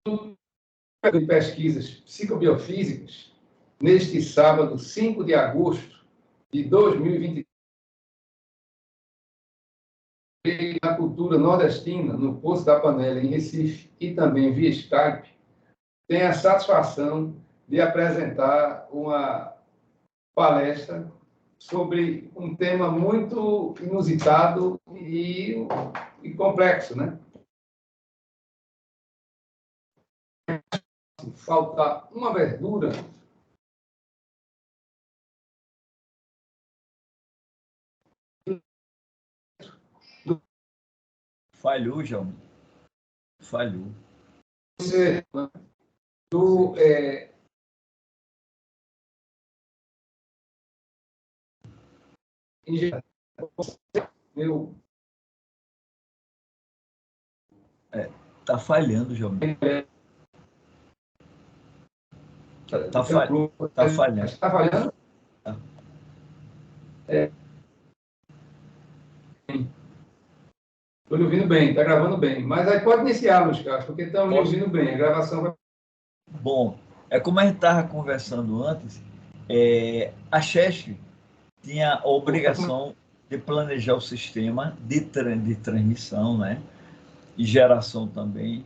de pesquisas psicobiofísicas, neste sábado, 5 de agosto de 2023, na cultura nordestina, no Poço da Panela, em Recife, e também via Skype, tenho a satisfação de apresentar uma palestra sobre um tema muito inusitado e complexo, né? Falta uma verdura. Falhou, João. Falhou. Você, do, meu, tá falhando, João. Tá falhando. Está falhando? Tá. Estou lhe ouvindo bem, está gravando bem. Mas aí pode iniciar, Luiz Carlos, porque estamos lhe ouvindo bem. A gravação vai... Bom, é como a gente estava conversando antes, a Chesf tinha a obrigação de planejar o sistema de transmissão, né? E geração também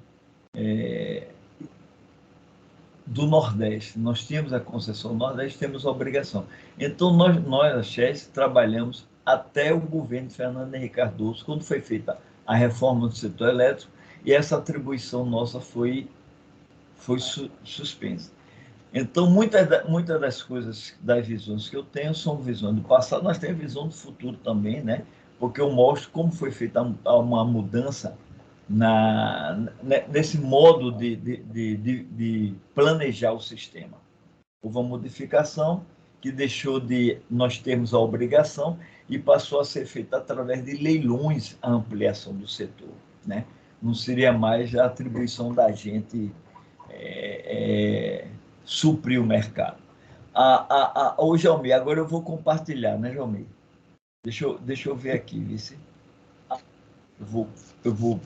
do Nordeste. Nós tínhamos a concessão do Nordeste, temos a obrigação. Então, nós a Chesf, trabalhamos até o governo de Fernando Henrique Cardoso, quando foi feita a reforma do setor elétrico, e essa atribuição nossa foi suspensa. Então, muitas das coisas, das visões que eu tenho, são visões do passado, nós temos visão do futuro também, né? Porque eu mostro como foi feita uma mudança nesse modo de planejar o sistema. Houve uma modificação que deixou de nós termos a obrigação e passou a ser feita através de leilões a ampliação do setor, né? Não seria mais a atribuição da gente suprir o mercado. Ô, Jalmir, agora eu vou compartilhar, né, Jalmir? Deixa eu ver aqui, vice.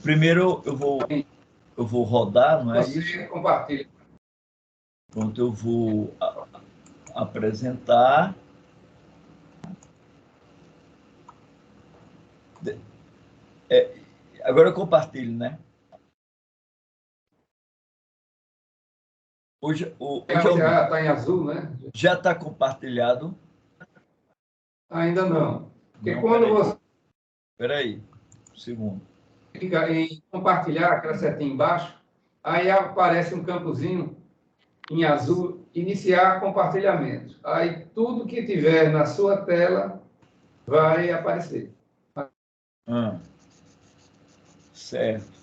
Primeiro eu vou rodar, não é Você isso? compartilha. Pronto, eu vou apresentar. Agora eu compartilho, né? Hoje Já está em azul, né? já está compartilhado? Ainda não. Porque Não, quando você Espera aí, um segundo. clica em compartilhar, aquela setinha embaixo, aí aparece um campozinho em azul, iniciar compartilhamento. Aí tudo que tiver na sua tela vai aparecer. Certo.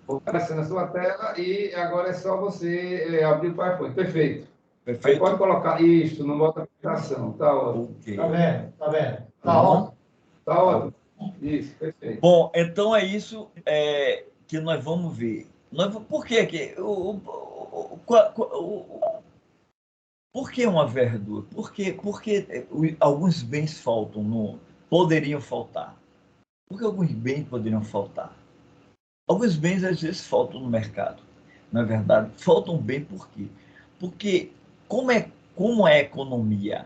Vou aparecer na sua tela e agora é só você abrir o PowerPoint. Perfeito. Perfeito. Aí pode colocar isso, não bota aplicação. Tá ótimo. Okay. Tá vendo? Tá vendo? Tá ótimo. Tá ótimo. Isso, perfeito. Bom, então é isso que nós vamos ver. Por que por que uma verdura? Porque alguns bens faltam, poderiam faltar. Por que alguns bens poderiam faltar? Alguns bens, às vezes, faltam no mercado. Não é verdade? Faltam bem por quê? Porque, como a economia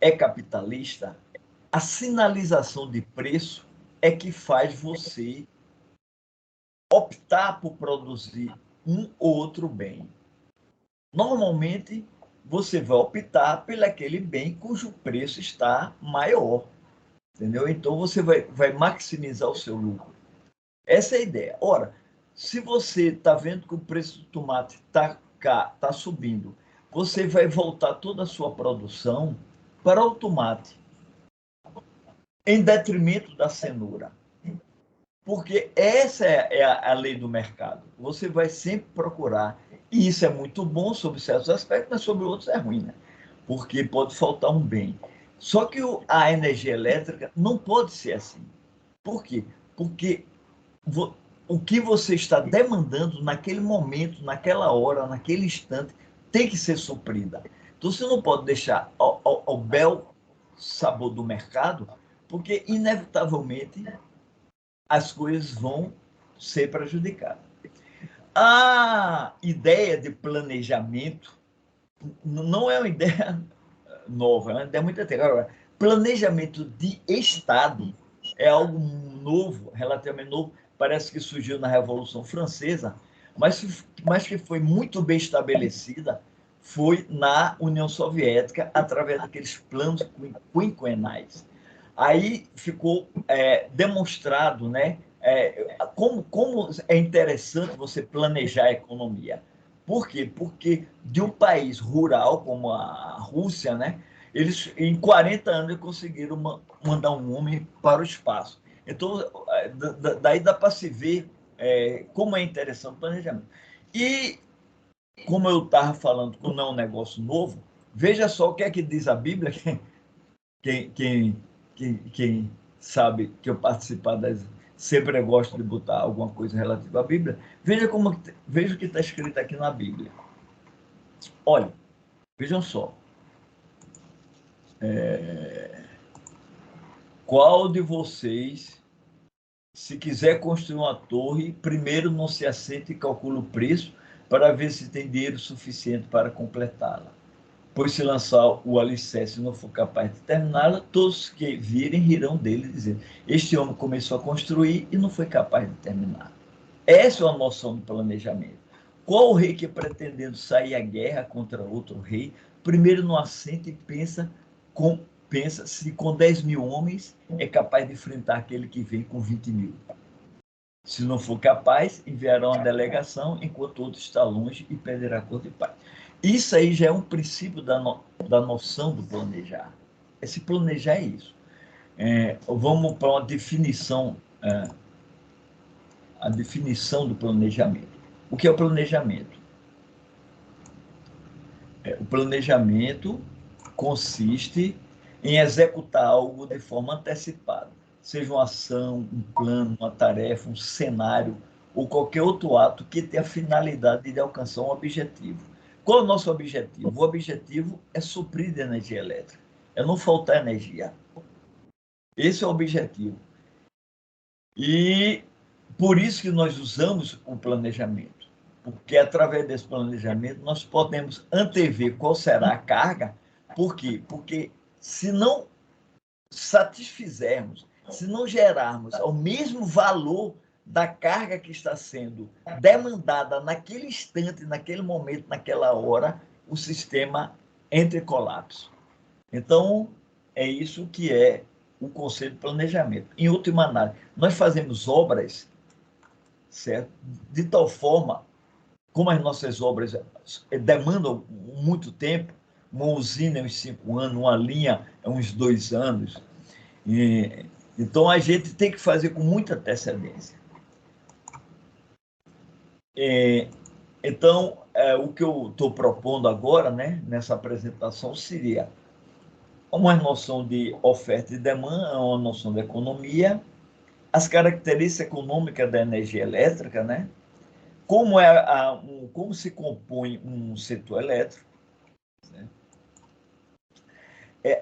é capitalista, a sinalização de preço é que faz você optar por produzir um ou outro bem. Normalmente, você vai optar por aquele bem cujo preço está maior, entendeu? Então, você vai maximizar o seu lucro. Essa é a ideia. Ora, se você está vendo que o preço do tomate está subindo, você vai voltar toda a sua produção para o tomate, em detrimento da cenoura. Porque essa é a lei do mercado. Você vai sempre procurar, e isso é muito bom sobre certos aspectos, mas sobre outros é ruim, né? Porque pode faltar um bem. Só que a energia elétrica não pode ser assim. Por quê? Porque o que você está demandando naquele momento, naquela hora, naquele instante, tem que ser suprida. Então, você não pode deixar ao bel sabor do mercado, porque, inevitavelmente, as coisas vão ser prejudicadas. A ideia de planejamento não é uma ideia nova, é uma ideia muito antiga. Agora, planejamento de Estado é algo novo, relativamente novo, parece que surgiu na Revolução Francesa, mas que foi muito bem estabelecida foi na União Soviética, através daqueles planos quinquenais. Aí ficou demonstrado, né, como é interessante você planejar a economia. Por quê? Porque de um país rural como a Rússia, né, eles em 40 anos conseguiram mandar um homem para o espaço. Então, daí dá para se ver como é interessante o planejamento. E, como eu estava falando, que não é um negócio novo, veja só o que é que diz a Bíblia. Quem, quem, quem sabe que eu participar das. Sempre eu gosto de botar alguma coisa relativa à Bíblia. Veja o que está escrito aqui na Bíblia. Olha, vejam só. Qual de vocês, se quiser construir uma torre, primeiro não se assenta e calcula o preço para ver se tem dinheiro suficiente para completá-la? Pois se lançar o alicerce e não for capaz de terminá-la, todos que virem rirão dele, dizendo: este homem começou a construir e não foi capaz de terminar. Essa é a noção do planejamento. Qual o rei que, pretendendo sair à guerra contra outro rei, primeiro não assenta e pensa se com 10 mil homens é capaz de enfrentar aquele que vem com 20 mil? Se não for capaz, enviarão a delegação, enquanto outro está longe e perderá a cor de paz. Isso aí já é um princípio da noção do planejar. Esse planejar é isso. Vamos para uma definição, a definição do planejamento. O que é o planejamento? O planejamento consiste em executar algo de forma antecipada, seja uma ação, um plano, uma tarefa, um cenário ou qualquer outro ato que tenha a finalidade de alcançar um objetivo. Qual é o nosso objetivo? O objetivo é suprir de energia elétrica, é não faltar energia. Esse é o objetivo. E por isso que nós usamos o planejamento, porque através desse planejamento nós podemos antever qual será a carga. Por quê? Porque se não satisfizermos, se não gerarmos o mesmo valor da carga que está sendo demandada naquele instante, naquele momento, naquela hora, o sistema entra em colapso. Então, é isso que é o conceito de planejamento. Em última análise, nós fazemos obras, certo? De tal forma, como as nossas obras demandam muito tempo, uma usina é uns 5 anos, uma linha é uns 2 anos, então a gente tem que fazer com muita antecedência. Então, o que eu estou propondo agora, né, nessa apresentação, seria uma noção de oferta e demanda, uma noção de economia, as características econômicas da energia elétrica, né? Como se compõe um setor elétrico, né?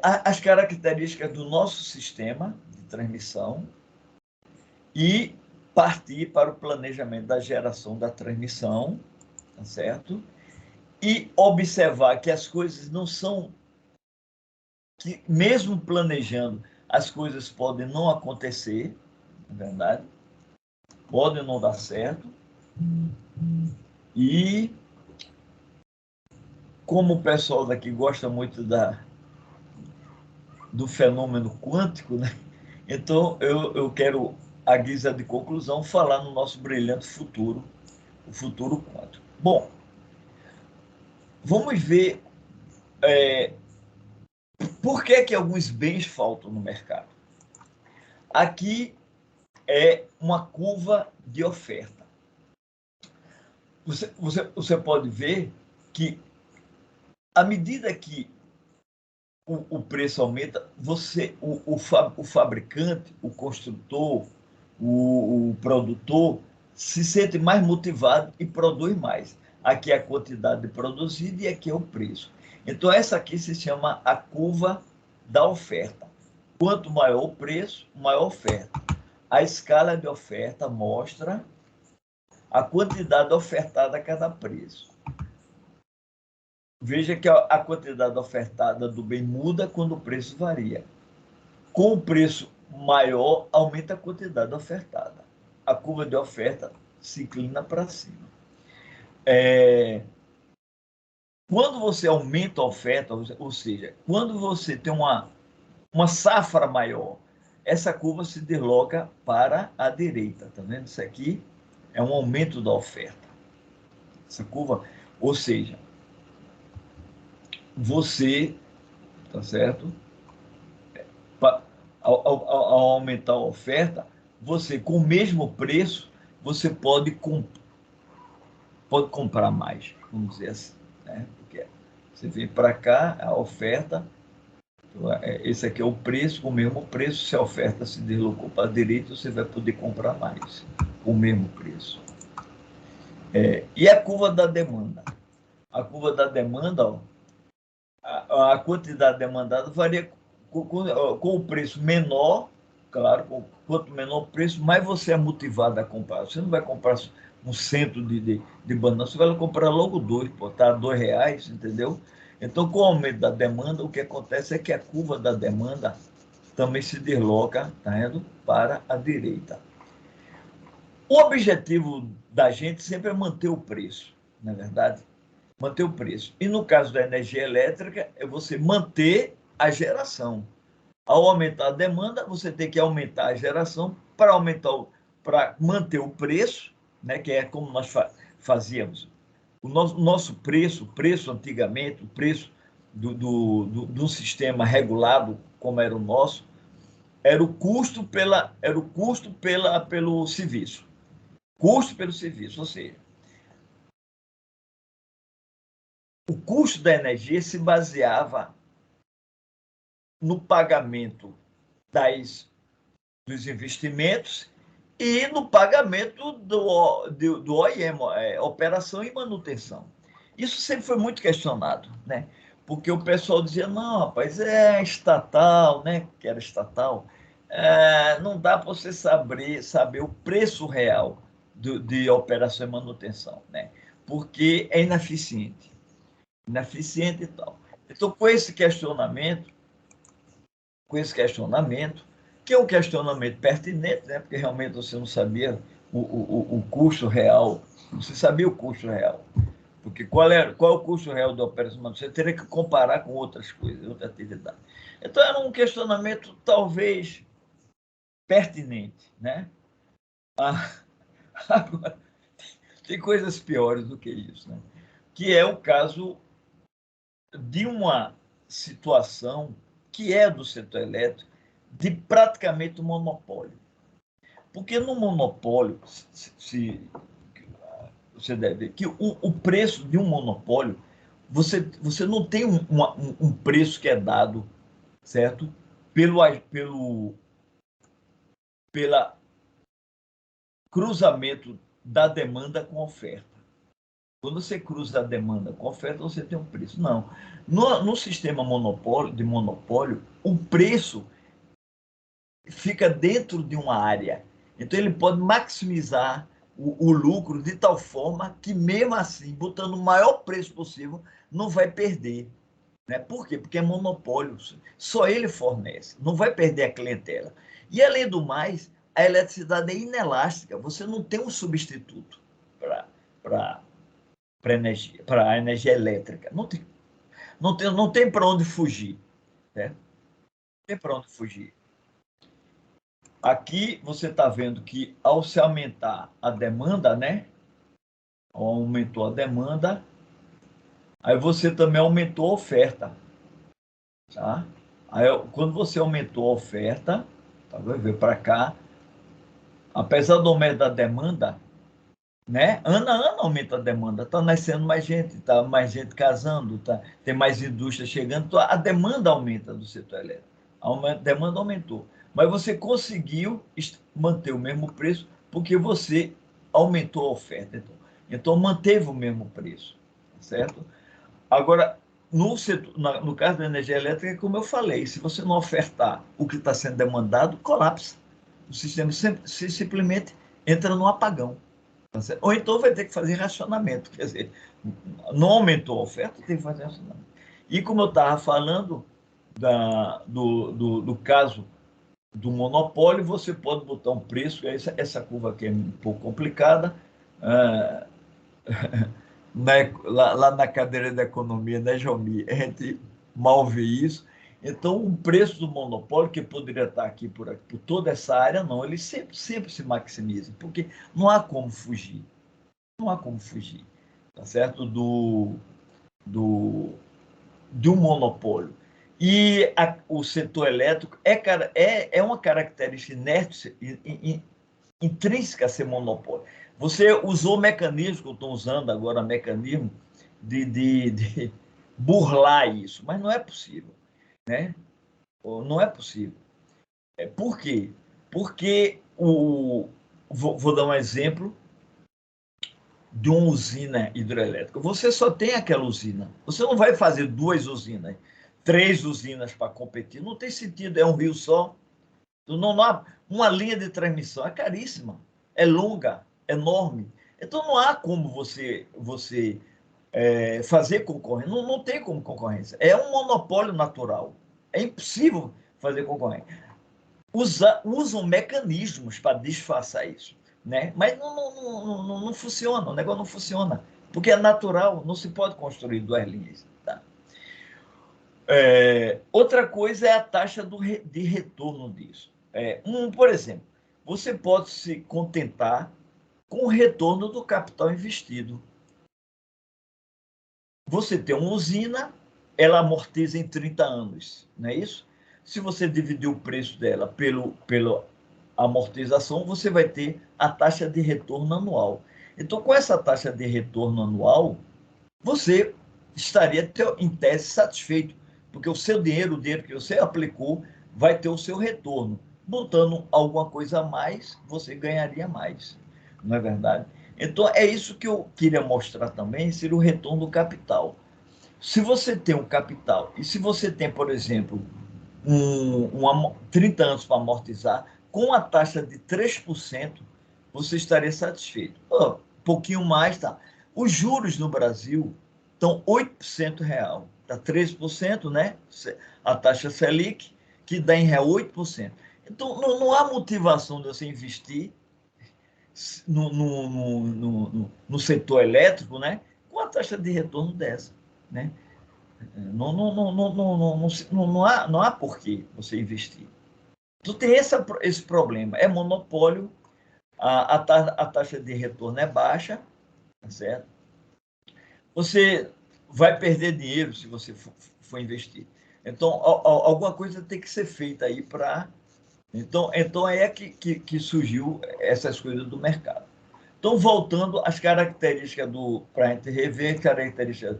As características do nosso sistema de transmissão e partir para o planejamento da geração da transmissão, tá certo? E observar que as coisas não são, que mesmo planejando, as coisas podem não acontecer, na verdade, podem não dar certo. E como o pessoal daqui gosta muito do fenômeno quântico, né? Então eu quero, à guisa de conclusão, falar no nosso brilhante futuro, o futuro quântico. Bom, vamos ver por que alguns bens faltam no mercado. Aqui é uma curva de oferta. Você pode ver que, à medida que o preço aumenta, o fabricante, o construtor, o produtor se sente mais motivado e produz mais. Aqui é a quantidade produzida e aqui é o preço. Então, essa aqui se chama a curva da oferta. Quanto maior o preço, maior a oferta. A escala de oferta mostra a quantidade ofertada a cada preço. Veja que a quantidade ofertada do bem muda quando o preço varia. Com o preço maior, aumenta a quantidade ofertada. A curva de oferta se inclina para cima. Quando você aumenta a oferta, ou seja, quando você tem uma safra maior, essa curva se desloca para a direita. Está vendo? Isso aqui é um aumento da oferta. Essa curva, ou seja, você, tá certo? Ao aumentar a oferta, você, com o mesmo preço, você pode comprar mais, vamos dizer assim, né? Porque você vem para cá, a oferta, esse aqui é o preço, com o mesmo preço, se a oferta se deslocou para a direita, você vai poder comprar mais, com o mesmo preço. E a curva da demanda? A curva da demanda, ó, a quantidade demandada varia com o preço menor, claro, quanto menor o preço, mais você é motivado a comprar. Você não vai comprar um centro de banana, você vai comprar logo dois, botar R$2, entendeu? Então, com o aumento da demanda, o que acontece é que a curva da demanda também se desloca, tá vendo, para a direita. O objetivo da gente sempre é manter o preço, não é verdade? Manter o preço. E no caso da energia elétrica, é você manter a geração. Ao aumentar a demanda, você tem que aumentar a geração para manter o preço, né, que é como nós fazíamos. O nosso preço antigamente, o preço de um sistema regulado, como era o nosso, era o custo pelo serviço. Custo pelo serviço, ou seja, o custo da energia se baseava no pagamento dos investimentos e no pagamento do OIM, operação e manutenção. Isso sempre foi muito questionado, né? Porque o pessoal dizia, não, rapaz, é estatal, né? Que era estatal, não dá para você saber o preço real de operação e manutenção, né? Porque é ineficiente e tal. Então, que é um questionamento pertinente, né? Porque realmente você não sabia o custo real, você sabia o custo real. Porque qual é o custo real da operação? Você teria que comparar com outras coisas, outra atividade. Então, era um questionamento talvez pertinente, né? Agora, tem coisas piores do que isso, né? Que é o caso de uma situação que é do setor elétrico de praticamente um monopólio. Porque no monopólio, você deve ver que o preço de um monopólio, você não tem um preço que é dado, certo? Pela cruzamento da demanda com a oferta. Quando você cruza a demanda com a oferta, você tem um preço. Não. No sistema de monopólio, o preço fica dentro de uma área. Então, ele pode maximizar o lucro de tal forma que, mesmo assim, botando o maior preço possível, não vai perder. Né? Por quê? Porque é monopólio. Só ele fornece. Não vai perder a clientela. E, além do mais, a eletricidade é inelástica. Você não tem um substituto para a energia elétrica. Não tem para onde fugir. Né? Não tem para onde fugir. Aqui você está vendo que ao se aumentar a demanda, né? Aumentou a demanda, aí você também aumentou a oferta, tá? Aí, quando você aumentou a oferta, tá, vai ver para cá, apesar do aumento da demanda, né? Ano a ano aumenta a demanda, tá nascendo mais gente, tá mais gente casando, tá? Tem mais indústria chegando, então a demanda aumenta do setor elétrico. A demanda aumentou. Mas você conseguiu manter o mesmo preço porque você aumentou a oferta. Então manteve o mesmo preço, certo? Agora, no caso da energia elétrica, como eu falei, se você não ofertar o que está sendo demandado, colapsa. O sistema simplesmente entra no apagão. Ou então vai ter que fazer racionamento, quer dizer, não aumentou a oferta, tem que fazer racionamento. E como eu estava falando do caso do monopólio, você pode botar um preço, essa curva aqui é um pouco complicada, lá na cadeira da economia, né, Jomi? A gente mal vê isso. Então, o preço do monopólio, que poderia estar aqui por toda essa área, não, ele sempre se maximiza, porque não há como fugir. Não há como fugir, tá certo? De um monopólio. E o setor elétrico é uma característica inerte, intrínseca a ser monopólio. Você usou mecanismo, que eu estou usando agora, mecanismo de burlar isso, mas não é possível, né? Não é possível. Por quê? Porque vou dar um exemplo de uma usina hidrelétrica. Você só tem aquela usina. Você não vai fazer 2 usinas, 3 usinas para competir. Não tem sentido, é um rio só. Não há uma linha de transmissão, é caríssima, é longa, enorme. Então não há como você fazer concorrência. Não tem como concorrência. É um monopólio natural. É impossível fazer concorrência. Usam mecanismos para disfarçar isso, né? Mas não funciona, o negócio não funciona, porque é natural, não se pode construir 2 linhas. Tá? Outra coisa é a taxa de retorno disso. Por exemplo, você pode se contentar com o retorno do capital investido. Você tem uma usina, ela amortiza em 30 anos, não é isso? Se você dividir o preço dela pela amortização, você vai ter a taxa de retorno anual. Então, com essa taxa de retorno anual, você estaria, em tese, satisfeito, porque o dinheiro que você aplicou, vai ter o seu retorno. Botando alguma coisa a mais, você ganharia mais, não é verdade? Então, é isso que eu queria mostrar também, seria o retorno do capital. Se você tem um capital, e se você tem, por exemplo, 30 anos para amortizar, com a taxa de 3%, você estaria satisfeito. Um pouquinho mais, tá? Os juros no Brasil estão 8% real. Está 13%, né? A taxa Selic, que dá em real 8%. Então, não há motivação de você investir no setor elétrico, né? Com a taxa de retorno dessa, né? Não há porquê você investir. Tu tem esse problema, é monopólio, a taxa de retorno é baixa, tá certo? Você vai perder dinheiro se você for investir. Então, alguma coisa tem que ser feita aí para... Então aí é que surgiu essas coisas do mercado. Então, voltando às características para a gente rever, características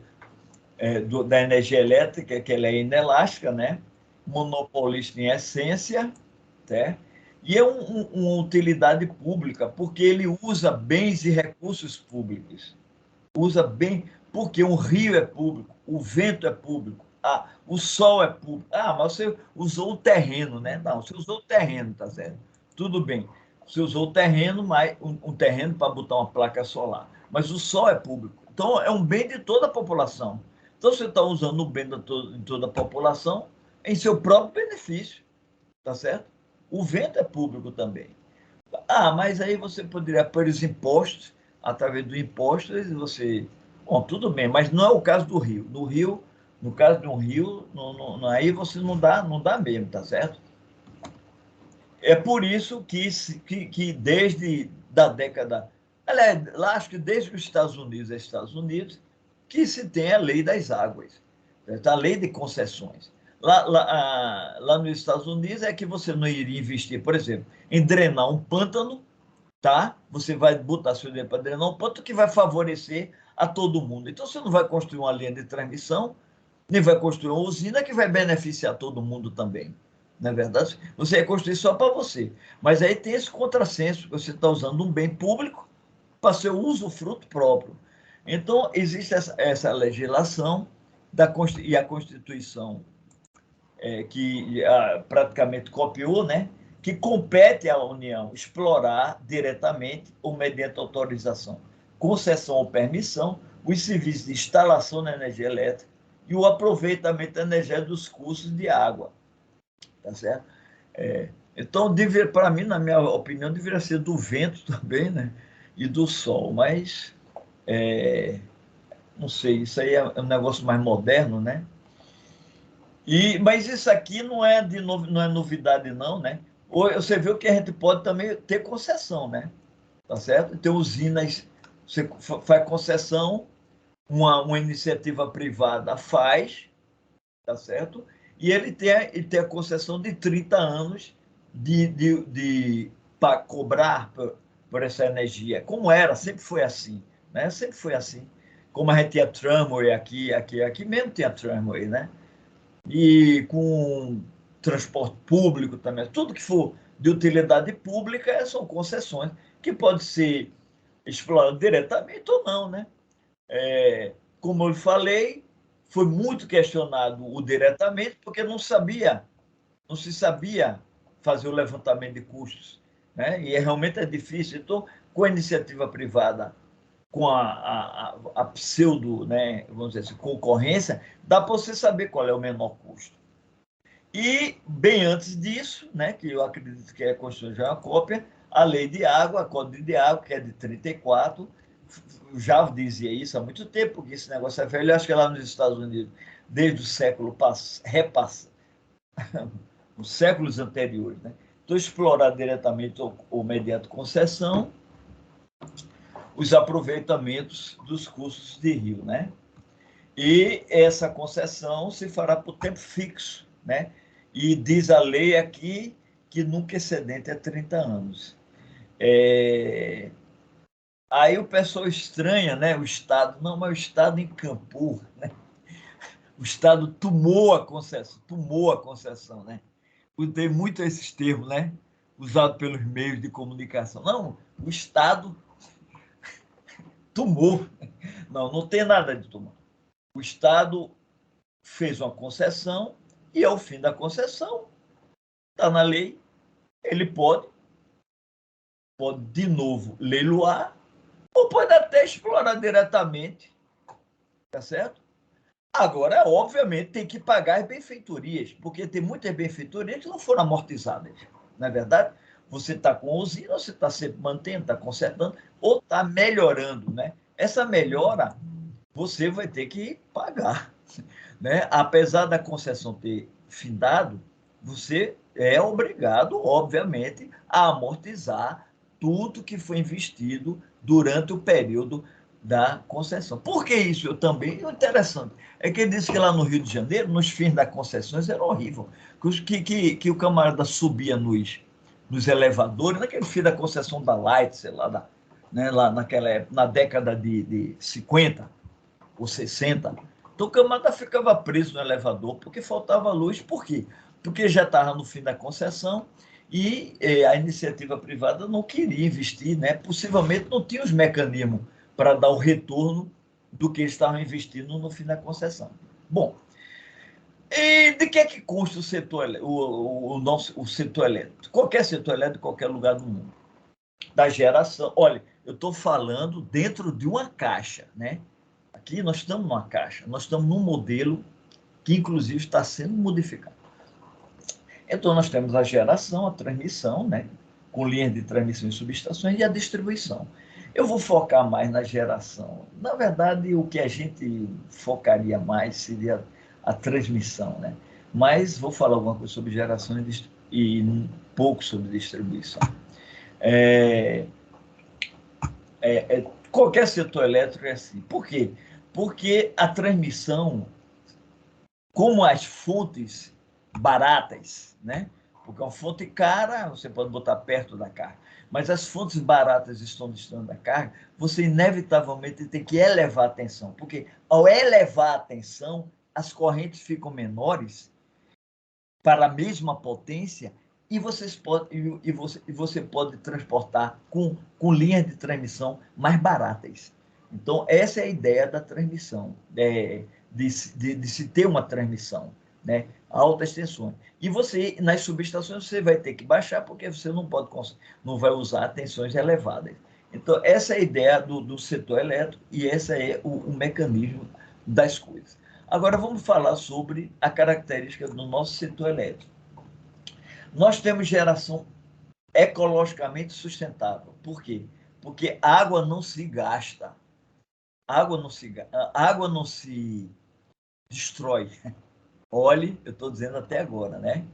da energia elétrica, que ela é inelástica, né? Monopolista em essência, tá? E é uma utilidade pública, porque ele usa bens e recursos públicos. Usa bem, porque um rio é público, o vento é público, o sol é público. Mas você usou o terreno, né? Não, você usou o terreno, tá certo? Tudo bem. Você usou o terreno, mas um terreno para botar uma placa solar. Mas o sol é público. Então, é um bem de toda a população. Então, você está usando o bem de toda a população em seu próprio benefício, tá certo? O vento é público também. Mas aí você poderia pôr os impostos, através do imposto, você... Bom, tudo bem, mas não é o caso do rio. No caso de um rio, aí você não dá mesmo, tá certo? É por isso que desde da década... Aliás, lá acho que desde os Estados Unidos, que se tem a lei das águas, a lei de concessões. Lá nos Estados Unidos é que você não iria investir, por exemplo, em drenar um pântano, tá? Você vai botar seu dinheiro para drenar um pântano que vai favorecer a todo mundo. Então, você não vai construir uma linha de transmissão, nem vai construir uma usina que vai beneficiar todo mundo também. Não é verdade? Você vai construir só para você. Mas aí tem esse contrassenso, você está usando um bem público para seu usufruto próprio. Então, existe essa legislação e a Constituição que praticamente copiou, né? que compete à União explorar diretamente ou mediante autorização, concessão ou permissão, os serviços de instalação da energia elétrica e o aproveitamento da energia dos cursos de água. Tá certo? Então, para mim, na minha opinião, deveria ser do vento também, né? E do sol, mas não sei, isso aí é um negócio mais moderno, né? Mas isso aqui não é novidade, não, né? Você viu que a gente pode também ter concessão, né? Tá certo? Tem usinas, você faz concessão, uma iniciativa privada faz, tá certo? E ele tem a concessão de 30 anos para cobrar por essa energia. Como era, sempre foi assim, né? Sempre foi assim. Como a gente tinha tramway aqui mesmo tinha tramway, né? E com transporte público também. Tudo que for de utilidade pública são concessões que pode ser explorado diretamente ou não, né? Como eu falei, foi muito questionado o diretamente, porque não se sabia fazer o levantamento de custos, né? E realmente é difícil. Então, com a iniciativa privada, com a pseudo, né, vamos dizer assim, concorrência, dá para você saber qual é o menor custo. E, bem antes disso, né, que eu acredito que é a Constituição já é uma cópia, a Lei de Água, a Código de Água, que é de 34, já dizia isso há muito tempo, porque esse negócio é velho, eu acho que é lá nos Estados Unidos, desde o século repassado, os séculos anteriores, né? Então, explorar diretamente ou mediante concessão os aproveitamentos dos cursos de rio, né? E essa concessão se fará por tempo fixo, né? E diz a lei aqui que nunca excedente é 30 anos. Aí o pessoal estranha, né? O Estado, não, mas o Estado encampou, né? O Estado tomou a concessão, né? Tem muito esses termos, né? Usados pelos meios de comunicação. Não, o Estado tomou. Não, não tem nada de tomar. O Estado fez uma concessão e, ao fim da concessão, está na lei, ele pode de novo leiloar ou pode até explorar diretamente, tá certo? Agora, obviamente, tem que pagar as benfeitorias, porque tem muitas benfeitorias que não foram amortizadas, não é verdade? Você está com a usina, você está sempre mantendo, está consertando, ou está melhorando, né? Essa melhora, você vai ter que pagar, né? Apesar da concessão ter findado, você é obrigado, obviamente, a amortizar tudo que foi investido durante o período da concessão. Por que isso? Também interessante. É que ele disse que lá no Rio de Janeiro, nos fins das concessões, era horrível. Que o camarada subia nos elevadores, naquele fim da concessão da Light, sei lá, né, lá naquela época, na década de 50 ou 60. Então o camarada ficava preso no elevador porque faltava luz. Por quê? Porque já estava no fim da concessão e a iniciativa privada não queria investir, né? Possivelmente não tinha os mecanismos para dar o retorno do que eles estavam investindo no fim da concessão. Bom, e de que é que custa o setor, o setor elétrico? Qualquer setor elétrico, em qualquer lugar do mundo. Da geração. Olha, eu estou falando dentro de uma caixa, né? Aqui nós estamos numa caixa, nós estamos num modelo que, inclusive, está sendo modificado. Então, nós temos a geração, a transmissão, né? Com linhas de transmissão e subestações, e a distribuição. Eu vou focar mais na geração. Na verdade, o que a gente focaria mais seria a transmissão, né? Mas vou falar alguma coisa sobre geração e um pouco sobre distribuição. Qualquer setor elétrico é assim. Por quê? Porque a transmissão, como as fontes baratas, né? Porque uma fonte cara, você pode botar perto da carga, mas as fontes baratas estão distante da carga, você inevitavelmente tem que elevar a tensão, porque ao elevar a tensão, as correntes ficam menores para a mesma potência e você pode transportar com linhas de transmissão mais baratas. Então, essa é a ideia da transmissão, de se ter uma transmissão. né? Altas tensões. E você, nas subestações, você vai ter que baixar, porque você não vai usar tensões elevadas. Então, essa é a ideia do setor elétrico e esse é o mecanismo das coisas. Agora, vamos falar sobre a característica do nosso setor elétrico. Nós temos geração ecologicamente sustentável. Por quê? Porque água não se gasta. Água não se destrói. Olhe, eu estou dizendo até agora, né?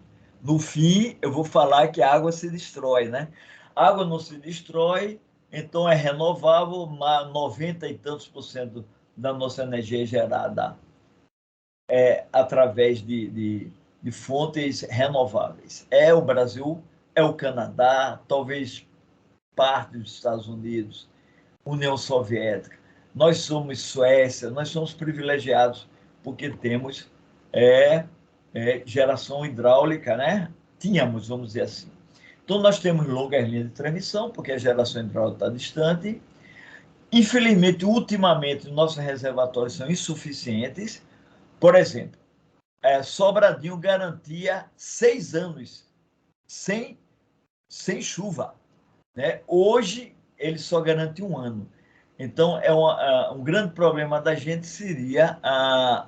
No fim, eu vou falar que a água se destrói, né? A água não se destrói, então é renovável, mas 90 e tantos por cento da nossa energia é gerada através de fontes renováveis. É o Brasil, é o Canadá, talvez parte dos Estados Unidos, União Soviética. Nós somos Suécia, nós somos privilegiados porque temos geração hidráulica, né? Tínhamos, vamos dizer assim. Então, nós temos longas linhas de transmissão, porque a geração hidráulica está distante. Infelizmente, ultimamente, nossos reservatórios são insuficientes. Por exemplo, Sobradinho garantia 6 anos sem chuva, né? Hoje, ele só garante 1 ano. Então, um grande problema da gente seria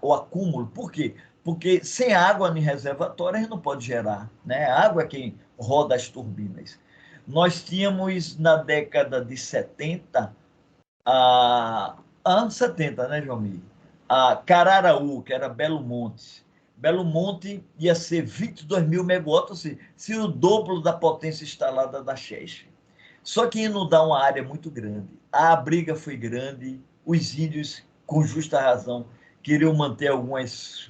o acúmulo. Por quê? Porque sem água no reservatório, a gente não pode gerar, né? A água é quem roda as turbinas. Nós tínhamos, na década de 70, anos 70, né, João? A Cararaú, que era Belo Monte. Belo Monte ia ser 22 mil megawatts, ou seja, o dobro da potência instalada da Chesf. Só que inundar uma área muito grande. A briga foi grande, os índios, com justa razão, queriam manter algumas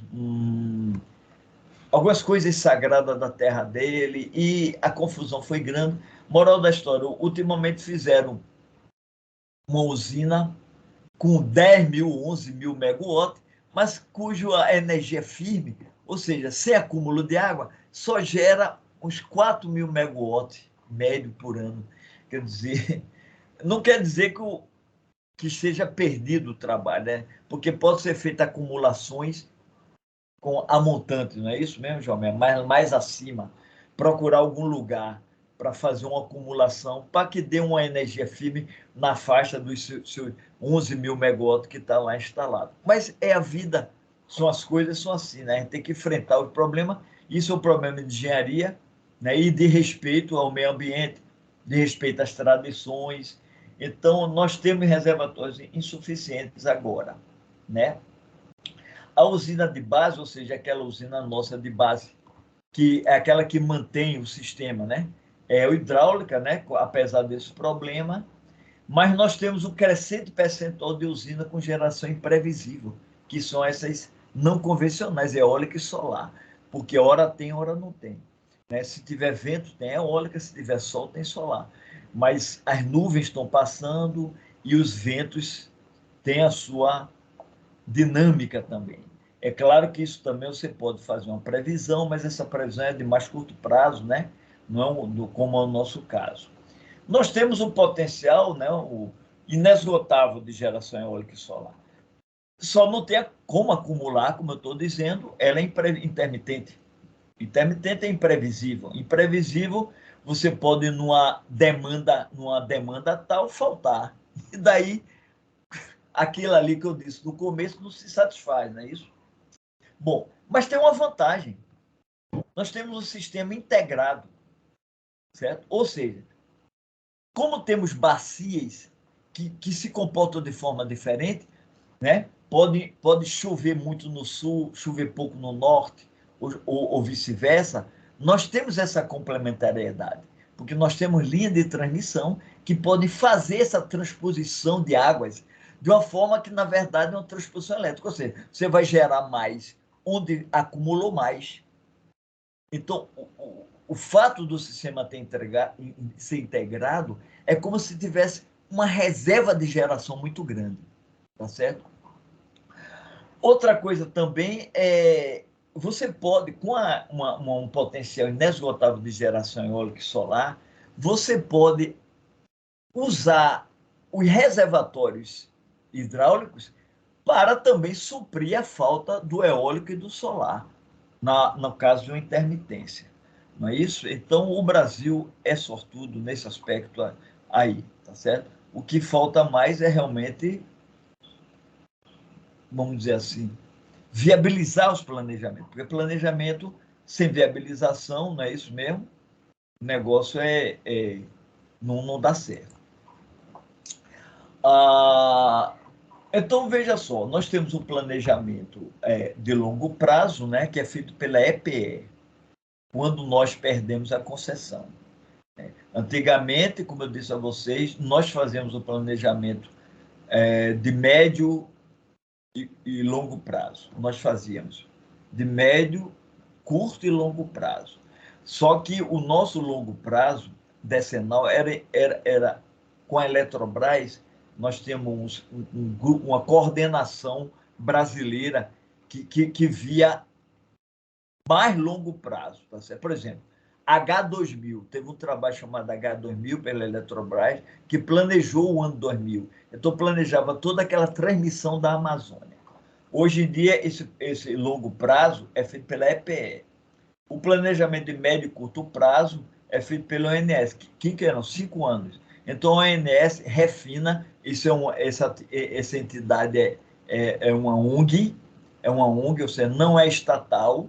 coisas sagradas da terra dele, e a confusão foi grande. Moral da história, ultimamente fizeram uma usina com 10 mil, 11 mil megawatts, mas cuja energia firme, ou seja, sem acúmulo de água, só gera uns 4 mil megawatts médio por ano. Quer dizer, não quer dizer que seja perdido o trabalho, né? Porque pode ser feita acumulações com a montante, não é isso mesmo, João? Mais acima, procurar algum lugar para fazer uma acumulação para que dê uma energia firme na faixa dos seus 11 mil megawatts que está lá instalado. Mas é a vida, as coisas são assim, né? A gente tem que enfrentar o problema. Isso é um problema de engenharia, né? E de respeito ao meio ambiente, de respeito às tradições. Então, nós temos reservatórios insuficientes agora, né? A usina de base, ou seja, aquela usina nossa de base, que é aquela que mantém o sistema, né? É o hidráulica, né? Apesar desse problema, mas nós temos um crescente percentual de usina com geração imprevisível, que são essas não convencionais, eólica e solar, porque hora tem, hora não tem, né? Se tiver vento, tem eólica, se tiver sol, tem solar. Mas as nuvens estão passando e os ventos têm a sua dinâmica também. É claro que isso também você pode fazer uma previsão, mas essa previsão é de mais curto prazo, né? Não é como é o nosso caso. Nós temos um potencial, né, inesgotável de geração eólica e solar. Só não tem como acumular, como eu estou dizendo, ela é intermitente. Intermitente é imprevisível. Imprevisível, você pode, numa demanda tal, faltar. E daí, aquilo ali que eu disse no começo não se satisfaz, não é isso? Bom, mas tem uma vantagem. Nós temos um sistema integrado, certo? Ou seja, como temos bacias que se comportam de forma diferente, né? Pode chover muito no sul, chover pouco no norte, ou vice-versa. Nós temos essa complementariedade, porque nós temos linha de transmissão que podem fazer essa transposição de águas de uma forma que, na verdade, é uma transposição elétrica. Ou seja, você vai gerar mais onde acumulou mais. Então, o fato do sistema ser integrado é como se tivesse uma reserva de geração muito grande, tá certo? Outra coisa também você pode, com um potencial inesgotável de geração eólica e solar, você pode usar os reservatórios hidráulicos para também suprir a falta do eólico e do solar. no caso de uma intermitência. Não é isso? Então, o Brasil é sortudo nesse aspecto aí, tá certo? O que falta mais é realmente, vamos dizer assim, viabilizar os planejamentos, porque planejamento sem viabilização, não é isso mesmo? O negócio não dá certo. Então, veja só, nós temos um planejamento de longo prazo, né, que é feito pela EPE, quando nós perdemos a concessão. Antigamente, como eu disse a vocês, nós fazemos o planejamento de médio e longo prazo. Nós fazíamos de médio, curto e longo prazo. Só que o nosso longo prazo decenal era com a Eletrobras, nós temos uma coordenação brasileira que via mais longo prazo. Tá certo? Por exemplo, H2000, teve um trabalho chamado H2000 pela Eletrobras, que planejou o ano 2000. Então, planejava toda aquela transmissão da Amazônia. Hoje em dia, esse longo prazo é feito pela EPE. O planejamento de médio e curto prazo é feito pelo ONS, que eram 5 anos. Então, a ONS refina, essa entidade é uma ONG, ou seja, não é estatal,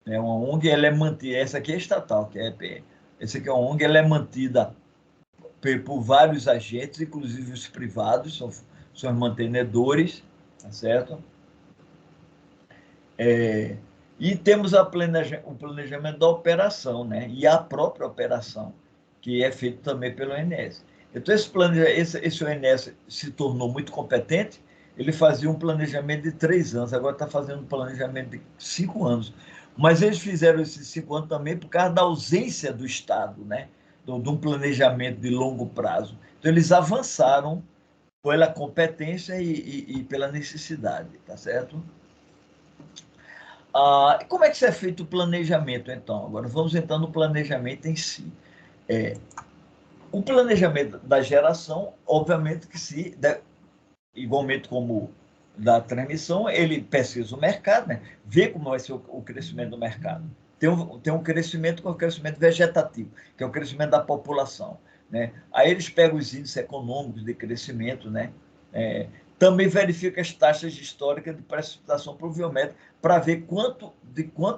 é uma ONG, ela é mantida, essa aqui é estatal, que é a EPE. Essa aqui é uma ONG, ela é mantida por vários agentes, inclusive os privados, são os mantenedores, tá certo? E temos o planejamento da operação, né? E a própria operação, que é feito também pelo ONS. Então, esse ONS se tornou muito competente, ele fazia um planejamento de 3 anos, agora está fazendo um planejamento de 5 anos. Mas eles fizeram esses 5 anos também por causa da ausência do Estado, né? De um planejamento de longo prazo. Então, eles avançaram pela competência e pela necessidade, tá certo? E como é que é feito o planejamento, então? Agora, vamos entrar no planejamento em si. O planejamento da geração, obviamente que igualmente como da transmissão, ele pesquisa o mercado, né? Vê como vai ser o crescimento do mercado. Tem um crescimento que é o crescimento vegetativo, que é o crescimento da população, né? Aí eles pegam os índices econômicos de crescimento, né? Também verifica as taxas históricas de precipitação pluviométrica para ver quanto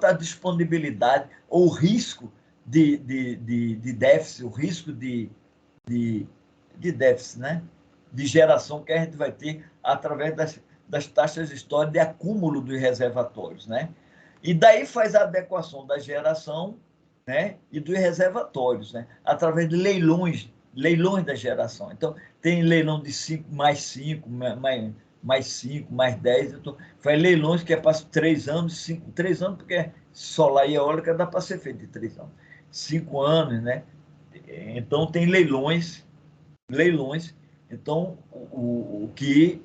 a disponibilidade ou o risco de déficit, o risco de déficit, né? De geração que a gente vai ter através das taxas históricas de acúmulo dos reservatórios, né? E daí faz a adequação da geração, né? E dos reservatórios, né? Através de leilões da geração. Então, tem leilão de 5 mais 5, mais 5, mais 10. Então, faz leilões que é para 3 anos, 3 anos, porque solar e eólica dá para ser feito de 3 anos. 5 anos, né? Então, tem leilões, então, o que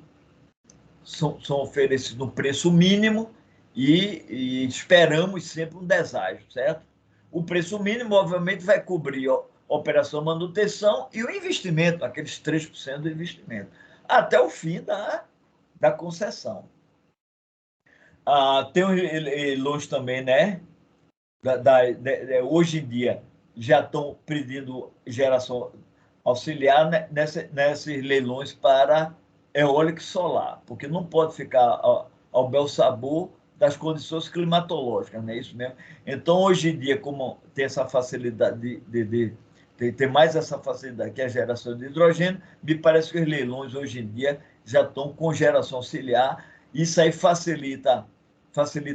são oferecidos no preço mínimo e esperamos sempre um deságio, certo? O preço mínimo, obviamente, vai cobrir a operação manutenção e o investimento, aqueles 3% do investimento, até o fim da concessão. Tem os leilões também, né? Hoje em dia, já estão pedindo geração auxiliar nesses leilões para eólica e solar, porque não pode ficar ao bel sabor das condições climatológicas, não é isso mesmo? Então, hoje em dia, como tem essa facilidade tem mais essa facilidade que é a geração de hidrogênio, me parece que os leilões hoje em dia já estão com geração auxiliar, isso aí facilita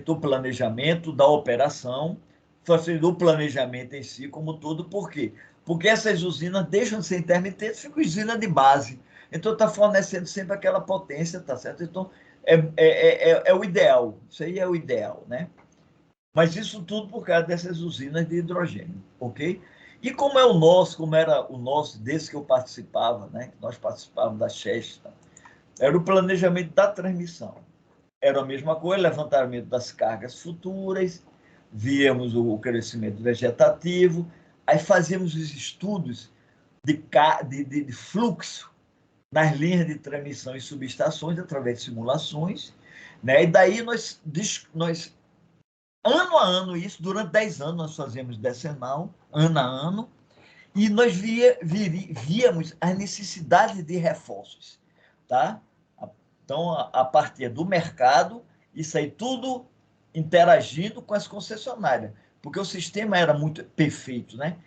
o planejamento da operação, facilita o planejamento em si como todo. Por quê? Porque essas usinas deixam de ser intermitentes, ficam usina de base. Então, está fornecendo sempre aquela potência, tá certo? Então, é o ideal. Isso aí é o ideal, né? Mas isso tudo por causa dessas usinas de hidrogênio, ok? E como era o nosso, desse que eu participava, né? Nós participávamos da Chesta, era o planejamento da transmissão. Era a mesma coisa, levantamento das cargas futuras, víamos o crescimento vegetativo, aí fazíamos os estudos de fluxo nas linhas de transmissão e subestações através de simulações, né? E daí nós ano a ano, isso durante 10 anos nós fazíamos decenal, ano a ano, e nós víamos a necessidade de reforços, tá? Então, a partir do mercado, isso aí tudo interagindo com as concessionárias, porque o sistema era muito perfeito, né?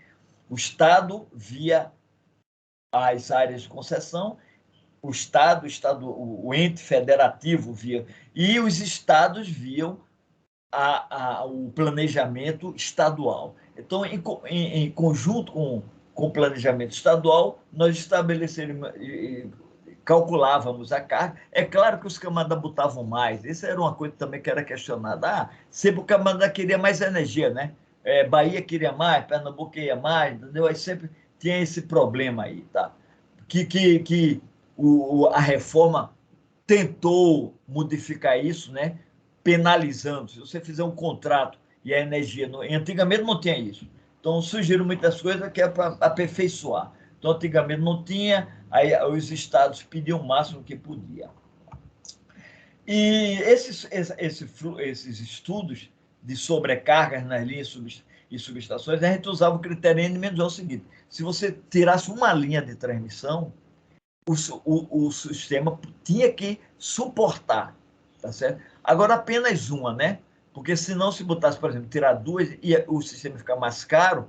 O Estado via as áreas de concessão, o ente federativo via, e os estados viam o planejamento estadual. Então, em conjunto com o planejamento estadual, nós estabelecemos, calculávamos a carga. É claro que os camaradas botavam mais, isso era uma coisa também que era questionada. Sempre o camarada queria mais energia, né? Bahia queria mais, Pernambuco queria mais, entendeu? Aí sempre tinha esse problema aí, tá? Que a reforma tentou modificar isso, né? Penalizando. Se você fizer um contrato e a energia... Antigamente não tinha isso. Então, surgiram muitas coisas que é para aperfeiçoar. Então, antigamente não tinha, aí os estados pediam o máximo que podia. E esses estudos de sobrecargas nas linhas e subestações, a gente usava o critério N menos é o seguinte: se você tirasse uma linha de transmissão, o sistema tinha que suportar, tá certo? Agora, apenas uma, né? Porque senão, se botasse, por exemplo, tirar duas, e o sistema ficar mais caro,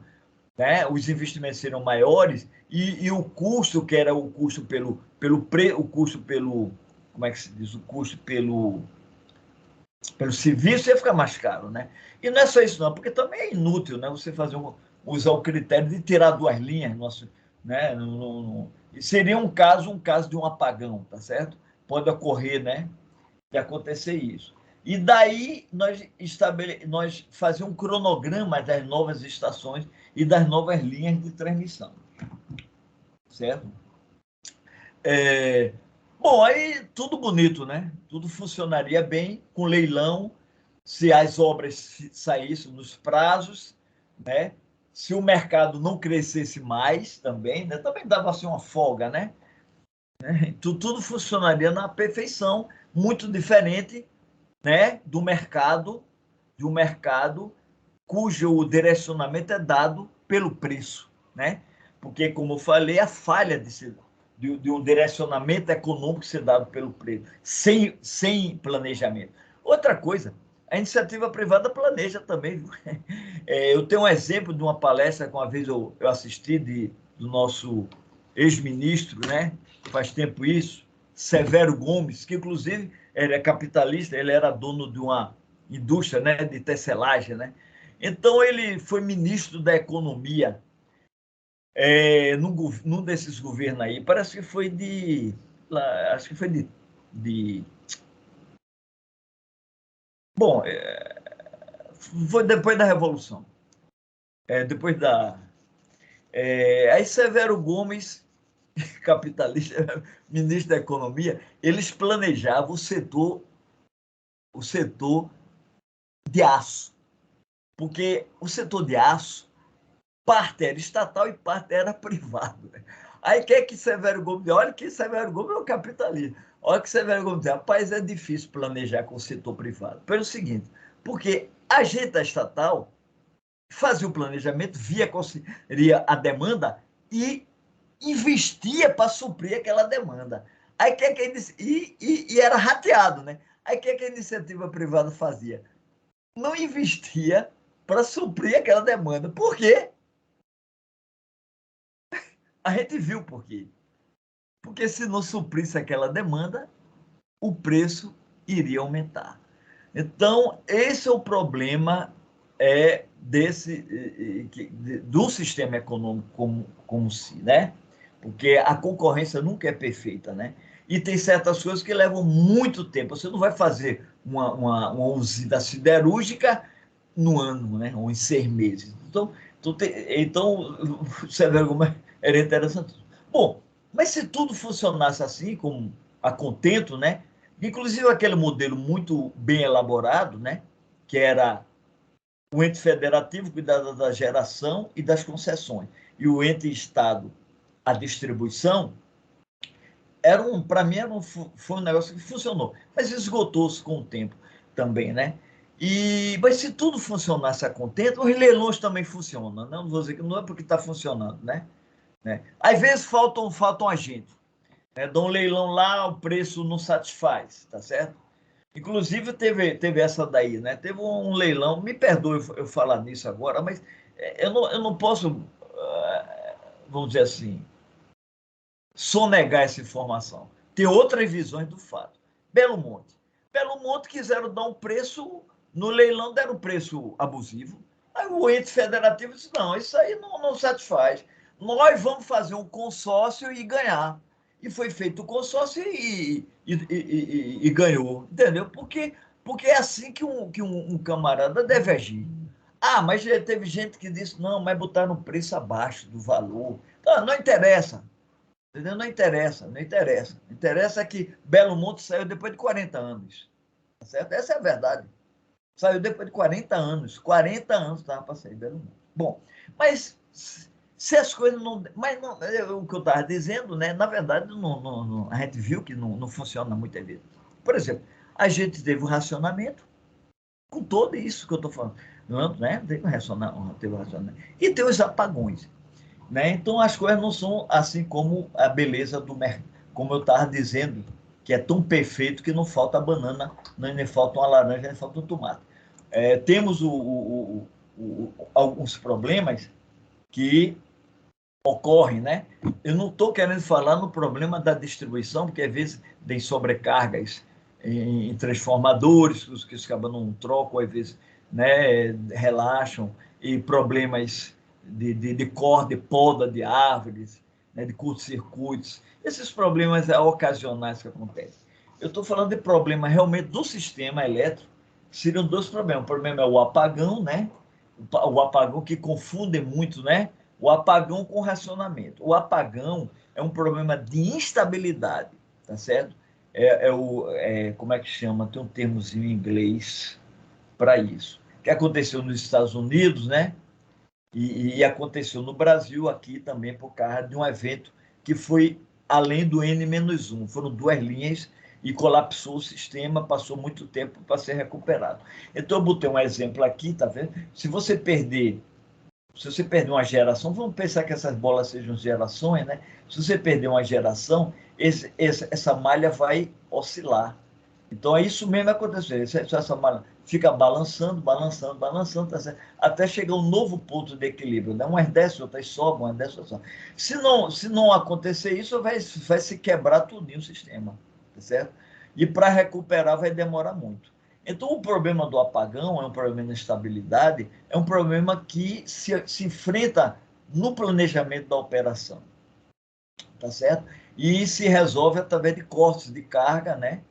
né? Os investimentos seriam maiores e o custo, que era o custo o custo pelo, como é que se diz? O custo pelo serviço ia ficar mais caro, né? E não é só isso, não, porque também é inútil, né? Você usar o critério de tirar duas linhas, nosso, né? Seria um caso de um apagão, tá certo? Pode ocorrer, né? De acontecer isso. E daí nós fazíamos um cronograma das novas estações e das novas linhas de transmissão, certo? Bom, aí tudo bonito, né? Tudo funcionaria bem com leilão, se as obras saíssem nos prazos, né? Se o mercado não crescesse mais também, né? Também dava assim uma folga, né? Tudo funcionaria na perfeição, muito diferente, né? De um mercado cujo direcionamento é dado pelo preço, né? Porque, como eu falei, a falha de um direcionamento econômico ser dado pelo preço, sem planejamento. Outra coisa, a iniciativa privada planeja também. Viu? Eu tenho um exemplo de uma palestra que uma vez eu assisti do nosso ex-ministro, né? Faz tempo isso, Severo Gomes, que inclusive ele é capitalista, ele era dono de uma indústria, né, de tecelagem, né? Então ele foi ministro da Economia num desses governos aí, parece que foi acho que foi de bom, foi depois da Revolução, depois da aí Severo Gomes, capitalista, ministro da Economia, eles planejavam o setor de aço, porque o setor de aço parte era estatal e parte era privado. Aí quer que Severo Gomes diz, olha que Severo Gomes é um capitalista. Olha que Severo Gomes diz, rapaz, é difícil planejar com o setor privado. Pelo seguinte, porque a gente da estatal fazia o planejamento, via a demanda e investia para suprir aquela demanda. Aí e era rateado, né? Aí o que a iniciativa privada fazia? Não investia para suprir aquela demanda. Por quê? A gente viu por quê. Porque se não suprisse aquela demanda, o preço iria aumentar. Então, esse é o problema do sistema econômico como si, né? Porque a concorrência nunca é perfeita, né? E tem certas coisas que levam muito tempo. Você não vai fazer uma usina siderúrgica no ano, né? Ou em 6 meses. Então você vê como era interessante. Bom, mas se tudo funcionasse assim, como a contento, né? Inclusive aquele modelo muito bem elaborado, né? Que era o ente federativo cuidava da geração e das concessões, e o ente Estado a distribuição, para mim foi um negócio que funcionou, mas esgotou-se com o tempo também, né? Mas se tudo funcionasse a contento, os leilões também funcionam, né? Não vou dizer que não é porque está funcionando, né? Às vezes faltam agentes, né? Dá um leilão lá, o preço não satisfaz, tá certo? Inclusive teve essa daí, né? Teve um leilão, me perdoe eu falar nisso agora, mas eu não posso, vamos dizer assim, sonegar essa informação. Tem outras visões do fato. Belo Monte. Belo Monte quiseram dar um preço, no leilão deram um preço abusivo. Aí o ente federativo disse, não, isso aí não satisfaz. Nós vamos fazer um consórcio e ganhar. E foi feito o consórcio e ganhou, entendeu? Porque é assim que um camarada deve agir. Ah, mas teve gente que disse, não, mas botaram o preço abaixo do valor. Não interessa. Entendeu? Não interessa, não interessa. Interessa que Belo Monte saiu depois de 40 anos. Tá certo? Essa é a verdade. Saiu depois de 40 anos. 40 anos estava para sair Belo Monte. Bom, mas se as coisas não. Mas não, o que eu estava dizendo, né? Na verdade, a gente viu que não funciona muitas vezes. Por exemplo, a gente teve o racionamento, com tudo isso que eu estou falando. Não, né? Teve o racionamento. E tem os apagões. Né? Então, as coisas não são assim como a beleza do mercado, como eu estava dizendo, que é tão perfeito que não falta banana, nem falta uma laranja, nem falta um tomate. Temos alguns problemas que ocorrem, né? Eu não estou querendo falar no problema da distribuição, porque às vezes tem sobrecargas em transformadores, que os cabos não trocam, às vezes, né, relaxam, e problemas de corte, de poda de árvores, né, de curtos-circuitos. Esses problemas ocasionais que acontecem. Eu estou falando de problema realmente do sistema elétrico, seriam dois problemas. O problema é o apagão, né? O apagão que confunde muito, né? O apagão com racionamento. O apagão é um problema de instabilidade, tá certo? Como é que chama? Tem um termozinho em inglês para isso. Que aconteceu nos Estados Unidos, né? E aconteceu no Brasil aqui também por causa de um evento que foi além do N-1. Foram duas linhas e colapsou o sistema, passou muito tempo para ser recuperado. Então, eu botei um exemplo aqui, tá vendo? Se você perder uma geração, vamos pensar que essas bolas sejam gerações, né? Se você perder uma geração, essa malha vai oscilar. Então, é isso mesmo que aconteceu. Essa malha fica balançando, balançando, balançando, tá certo? Até chegar um novo ponto de equilíbrio. Né? Umas descem, outras sobem, umas descem, outras sobem. Se não acontecer isso, vai se quebrar tudinho o sistema, tá certo? E para recuperar vai demorar muito. Então, o problema do apagão é um problema de estabilidade, é um problema que se enfrenta no planejamento da operação, tá certo? E se resolve através de cortes de carga, né?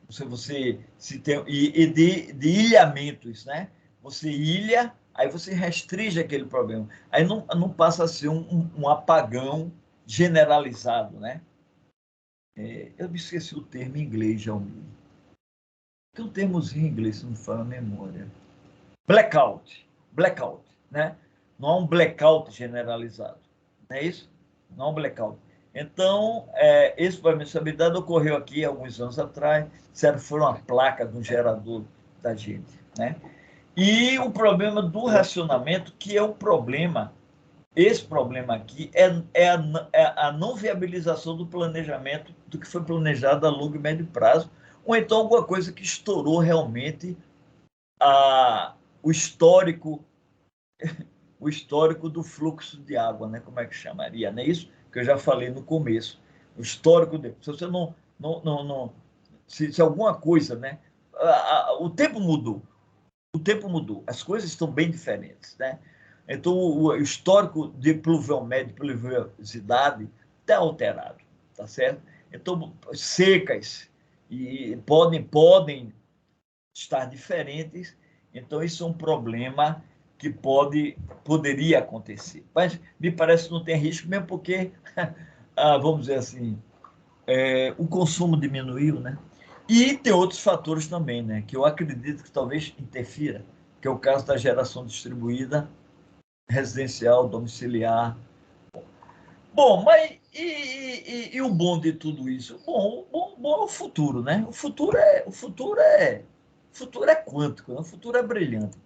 Você se tem, e de ilhamentos, né? Você ilha, aí você restringe aquele problema. Aí não passa a ser um apagão generalizado, né? Eu me esqueci o termo em inglês, já. Tem um termozinho em inglês, se não me fala a memória. Blackout. Blackout, né? Não há um blackout generalizado. Não é isso? Não há um blackout. Então, esse problema de estabilidade ocorreu aqui alguns anos atrás. Disseram que foi uma placa de um gerador da gente, né? E o problema do racionamento, que é o problema, esse problema aqui é a não viabilização do planejamento, do que foi planejado a longo e médio prazo, ou então alguma coisa que estourou realmente o histórico do fluxo de água, né? Como é que chamaria? Não é isso que eu já falei no começo. O histórico se você não se alguma coisa, né? O tempo mudou. O tempo mudou. As coisas estão bem diferentes, né? Então, o histórico de pluviométria, de pluviosidade está alterado, tá certo? Então, secas e podem estar diferentes. Então, isso é um problema que poderia acontecer. Mas me parece que não tem risco, mesmo porque, vamos dizer assim, o consumo diminuiu, né? E tem outros fatores também, né? Que eu acredito que talvez interfira, que é o caso da geração distribuída, residencial, domiciliar. Bom, mas e o bom de tudo isso? Bom é o futuro, né? O futuro futuro é quântico, né? O futuro é brilhante.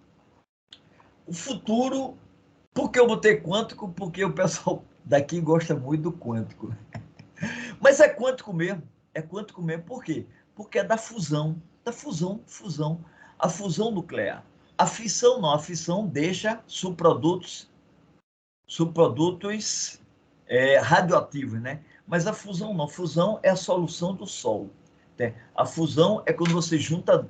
O futuro, por que eu botei quântico? Porque o pessoal daqui gosta muito do quântico. Mas é quântico mesmo. É quântico mesmo. Por quê? Porque é da fusão. Da fusão. A fusão nuclear. A fissão não. A fissão deixa subprodutos radioativos, né? Mas a fusão não. A fusão é a solução do Sol. Né? A fusão é quando você junta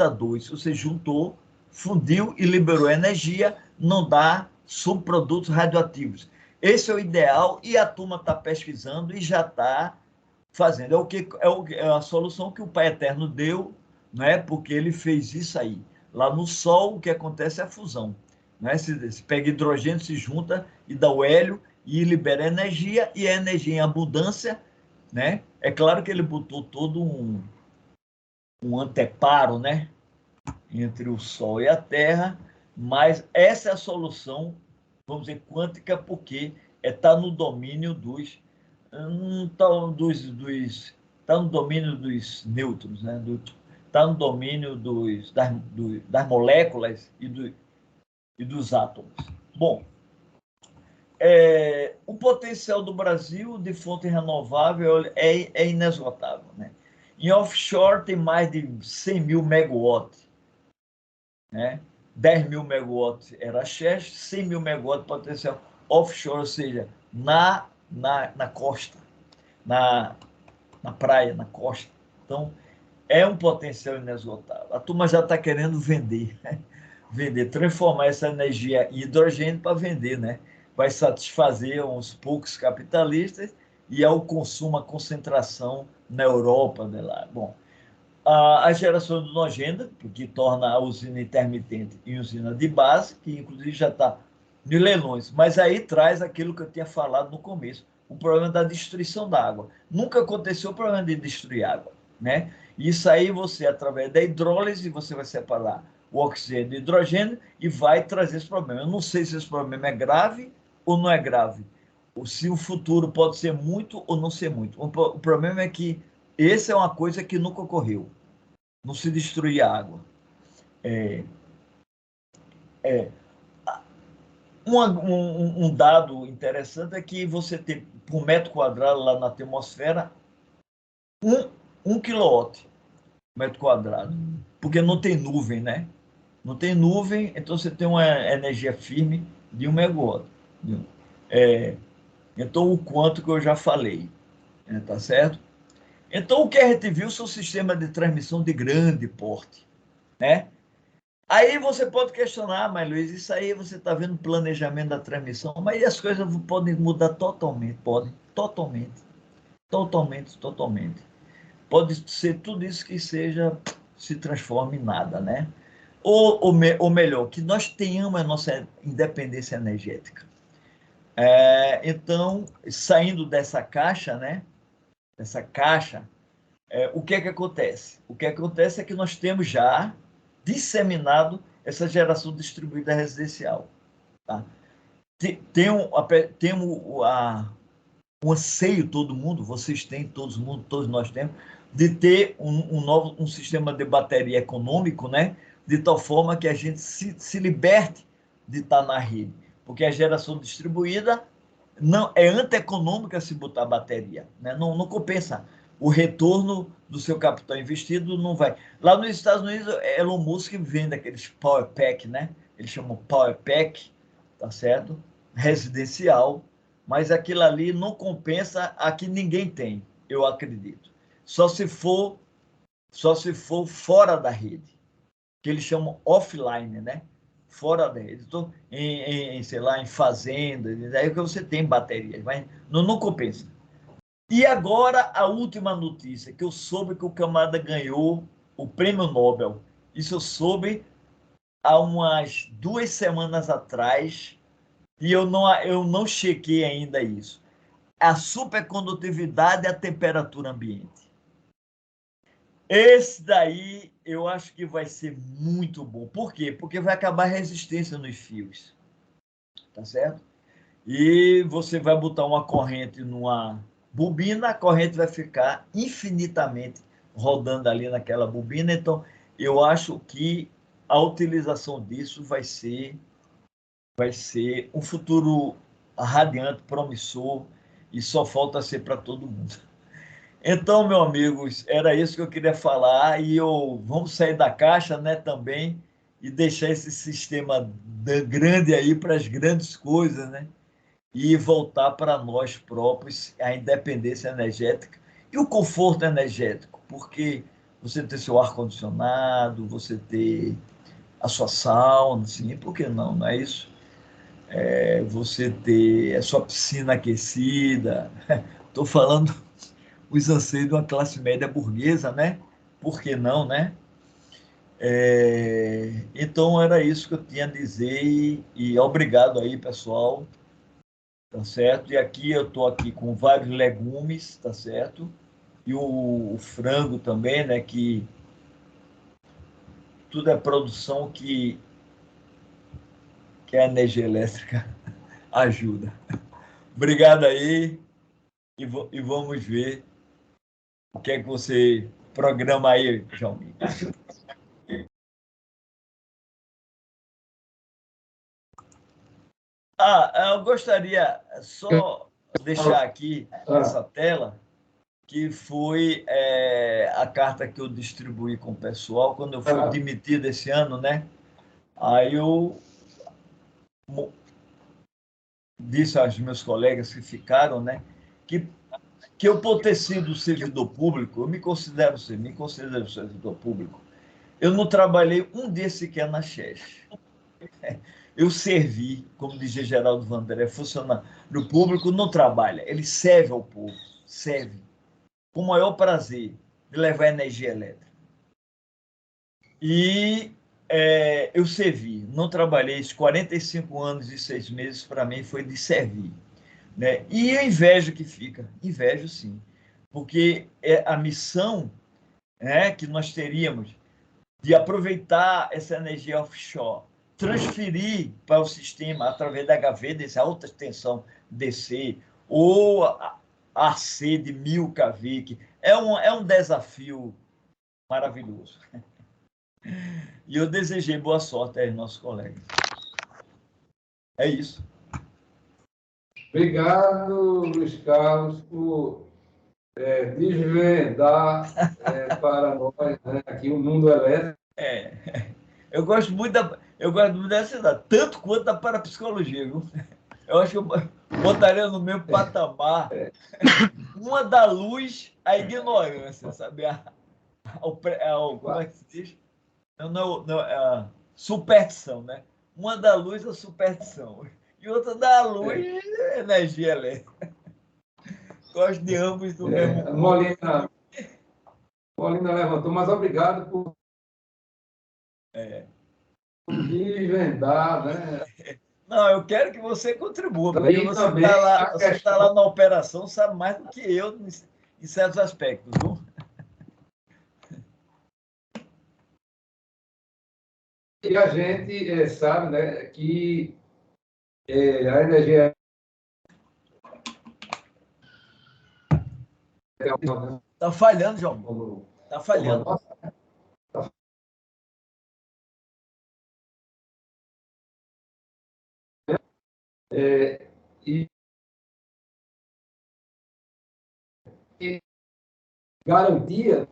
dois. Você juntou, fundiu e liberou energia, não dá subprodutos radioativos. Esse é o ideal e a turma está pesquisando e já está fazendo. É a solução que o Pai Eterno deu, né? Porque ele fez isso aí. Lá no Sol, o que acontece é a fusão. Né? Se pega hidrogênio, se junta e dá o hélio e libera energia, e a energia em abundância, né? É claro que ele botou todo um anteparo, né? Entre o Sol e a Terra, mas essa é a solução, vamos dizer, quântica, porque está no domínio tá no domínio dos nêutrons, né? Está no domínio das moléculas e dos átomos. Bom, o potencial do Brasil de fonte renovável é inesgotável, né? Em offshore tem mais de 100 mil megawatts, né? 10 mil megawatts era Xerxes, 100 mil megawatts potencial offshore, ou seja, na costa, na praia, na costa. Então, é um potencial inesgotável. A turma já está querendo vender, né? Transformar essa energia em hidrogênio para vender, né? Vai satisfazer uns poucos capitalistas e ao consumo, a concentração na Europa, né, lá. Bom, a geração de nogenda, que torna a usina intermitente em usina de base, que inclusive já está de leilões, mas aí traz aquilo que eu tinha falado no começo, o problema da destruição da água. Nunca aconteceu o problema de destruir água, né? Isso aí você, através da hidrólise, você vai separar o oxigênio do hidrogênio e vai trazer esse problema. Eu não sei se esse problema é grave ou não é grave, ou se o futuro pode ser muito ou não ser muito. O problema é que essa é uma coisa que nunca ocorreu. Não se destruir a água. Um dado interessante é que você tem, por metro quadrado lá na atmosfera, um quilowatt metro quadrado. Porque não tem nuvem, né? Não tem nuvem, então você tem uma energia firme de 1 megawatt. Então, o quanto que eu já falei, né? Tá certo? Então, o que a gente viu são sistemas de transmissão de grande porte, né? Aí você pode questionar, mas Luiz, isso aí você está vendo o planejamento da transmissão, mas as coisas podem mudar totalmente, podem, totalmente, totalmente, totalmente. Pode ser tudo isso que se transforme em nada, né? Ou melhor, que nós tenhamos a nossa independência energética. Então, saindo dessa caixa, né? Dessa caixa, o que é que acontece? O que acontece é que nós temos já disseminado essa geração distribuída residencial. Tá? Tem um anseio, todo mundo, vocês têm, todos nós temos, de ter um sistema de bateria econômico, né? De tal forma que a gente se liberte de estar na rede. Porque a geração distribuída não é antieconômica se botar bateria, né? Não compensa. O retorno do seu capital investido não vai. Lá nos Estados Unidos, Elon Musk vende aqueles Power Pack, né? Eles chamam Power Pack, tá certo? Residencial, mas aquilo ali não compensa a que ninguém tem, eu acredito. Só se for fora da rede, que eles chamam offline, né? Fora da rede. Então, sei lá, em fazenda, aí que você tem baterias, mas não compensa. E agora a última notícia, que eu soube que o camarada ganhou o prêmio Nobel. Isso eu soube há umas 2 semanas atrás, e eu não chequei ainda isso. A supercondutividade e a temperatura ambiente. Esse daí eu acho que vai ser muito bom. Por quê? Porque vai acabar a resistência nos fios. Tá certo? E você vai botar uma corrente numa bobina, a corrente vai ficar infinitamente rodando ali naquela bobina. Então, eu acho que a utilização disso vai ser um futuro radiante, promissor, e só falta ser para todo mundo. Então, meus amigos, era isso que eu queria falar, e vamos sair da caixa, né, também, e deixar esse sistema grande aí para as grandes coisas, né, e voltar para nós próprios, a independência energética e o conforto energético, porque você ter seu ar-condicionado, você ter a sua sauna, assim, por que não, não é isso? Você ter a sua piscina aquecida, estou falando os anseios de uma classe média burguesa, né? Por que não, né? Então era isso que eu tinha a dizer e obrigado aí, pessoal, tá certo? E aqui eu estou aqui com vários legumes, tá certo? E o frango também, né? Que tudo é produção que a energia elétrica ajuda. Obrigado aí e vamos ver o que é que você programa aí, João. Eu gostaria só deixar aqui essa tela, que foi a carta que eu distribuí com o pessoal quando eu fui demitido esse ano, né? Aí eu disse aos meus colegas que ficaram, né, que eu, por ter sido servidor público, eu me considero servidor público, eu não trabalhei um dia sequer na Cheste. Eu servi, como dizia Geraldo Vanderé, funcionário público não trabalha, ele serve ao povo, serve, com o maior prazer, de levar energia elétrica. E eu servi, não trabalhei, esses 45 anos e 6 meses, para mim, foi de servir. Né? E eu invejo que fica, invejo sim, porque a missão, né, que nós teríamos de aproveitar essa energia offshore, transferir para o sistema através da HV, dessa alta tensão DC, ou AC de 1000 kV, que é um desafio maravilhoso. E eu desejei boa sorte aos nossos colegas. É isso. Obrigado, Luiz Carlos, por desvendar para nós, né, aqui o mundo elétrico. Eu gosto muito dessa cidade, tanto quanto da parapsicologia, viu? Eu acho que eu botaria no mesmo patamar uma da luz, a ignorância, sabe? Como é que se diz? Não, a superstição, né? Uma da luz, a superstição. E outra da luz, energia elétrica. Gosto de ambos do mesmo modo. Molina levantou, mas obrigado por desvendar, né? Não, eu quero que você contribua, porque E você também está lá na operação, sabe mais do que eu em certos aspectos, viu? E a gente sabe, né, que a energia Está falhando, João. Está falhando. E garantia,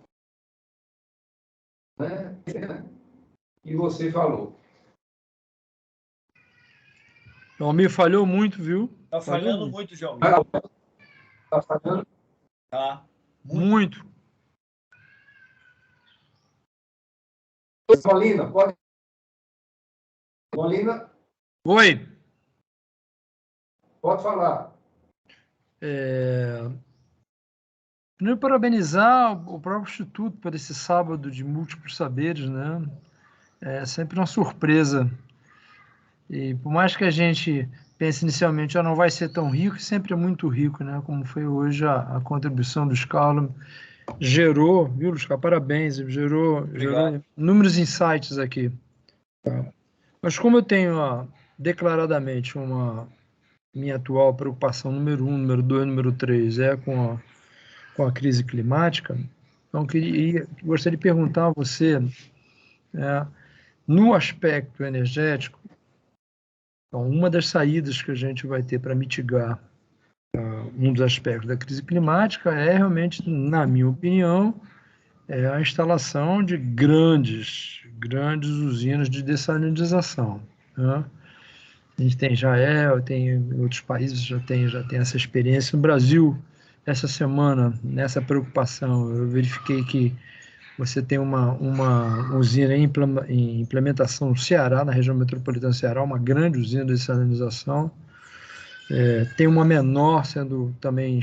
né, que você falou. O Almir falhou muito, viu? Está falhando muito, João. Está falhando? Tá. Muito. Molina, pode. Molina? Oi. Pode falar. Primeiro, parabenizar o próprio Instituto por esse sábado de múltiplos saberes, né? É sempre uma surpresa. E por mais que a gente pense inicialmente, já não vai ser tão rico, sempre é muito rico, né? Como foi hoje a contribuição dos Carlos. Gerou, viu, Luiz Carlos? Parabéns, gerou inúmeros insights aqui. Mas como eu tenho declaradamente minha atual preocupação número 1, número 2, número 3 com a crise climática, então gostaria de perguntar a você né? No aspecto energético, então, uma das saídas que a gente vai ter para mitigar um dos aspectos da crise climática é realmente, na minha opinião, a instalação de grandes usinas de dessalinização, né? A gente tem Israel, tem outros países já tem essa experiência. No Brasil, essa semana, nessa preocupação, eu verifiquei que você tem uma usina em implementação no Ceará, na região metropolitana do Ceará, uma grande usina de dessalinização. Tem uma menor sendo também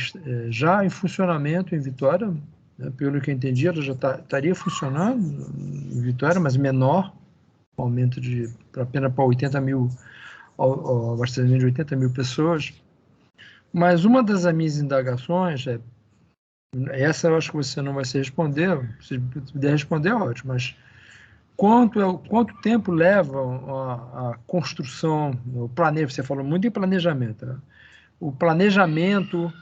já em funcionamento em Vitória, né? Pelo que eu entendi, ela já estaria funcionando em Vitória, mas menor, aumento apenas para 80 mil, abastecimento de 80 mil pessoas. Mas uma das minhas indagações essa eu acho que você não vai se responder, se puder responder é ótimo, mas quanto tempo leva a construção, o você falou muito em planejamento, né? O planejamento,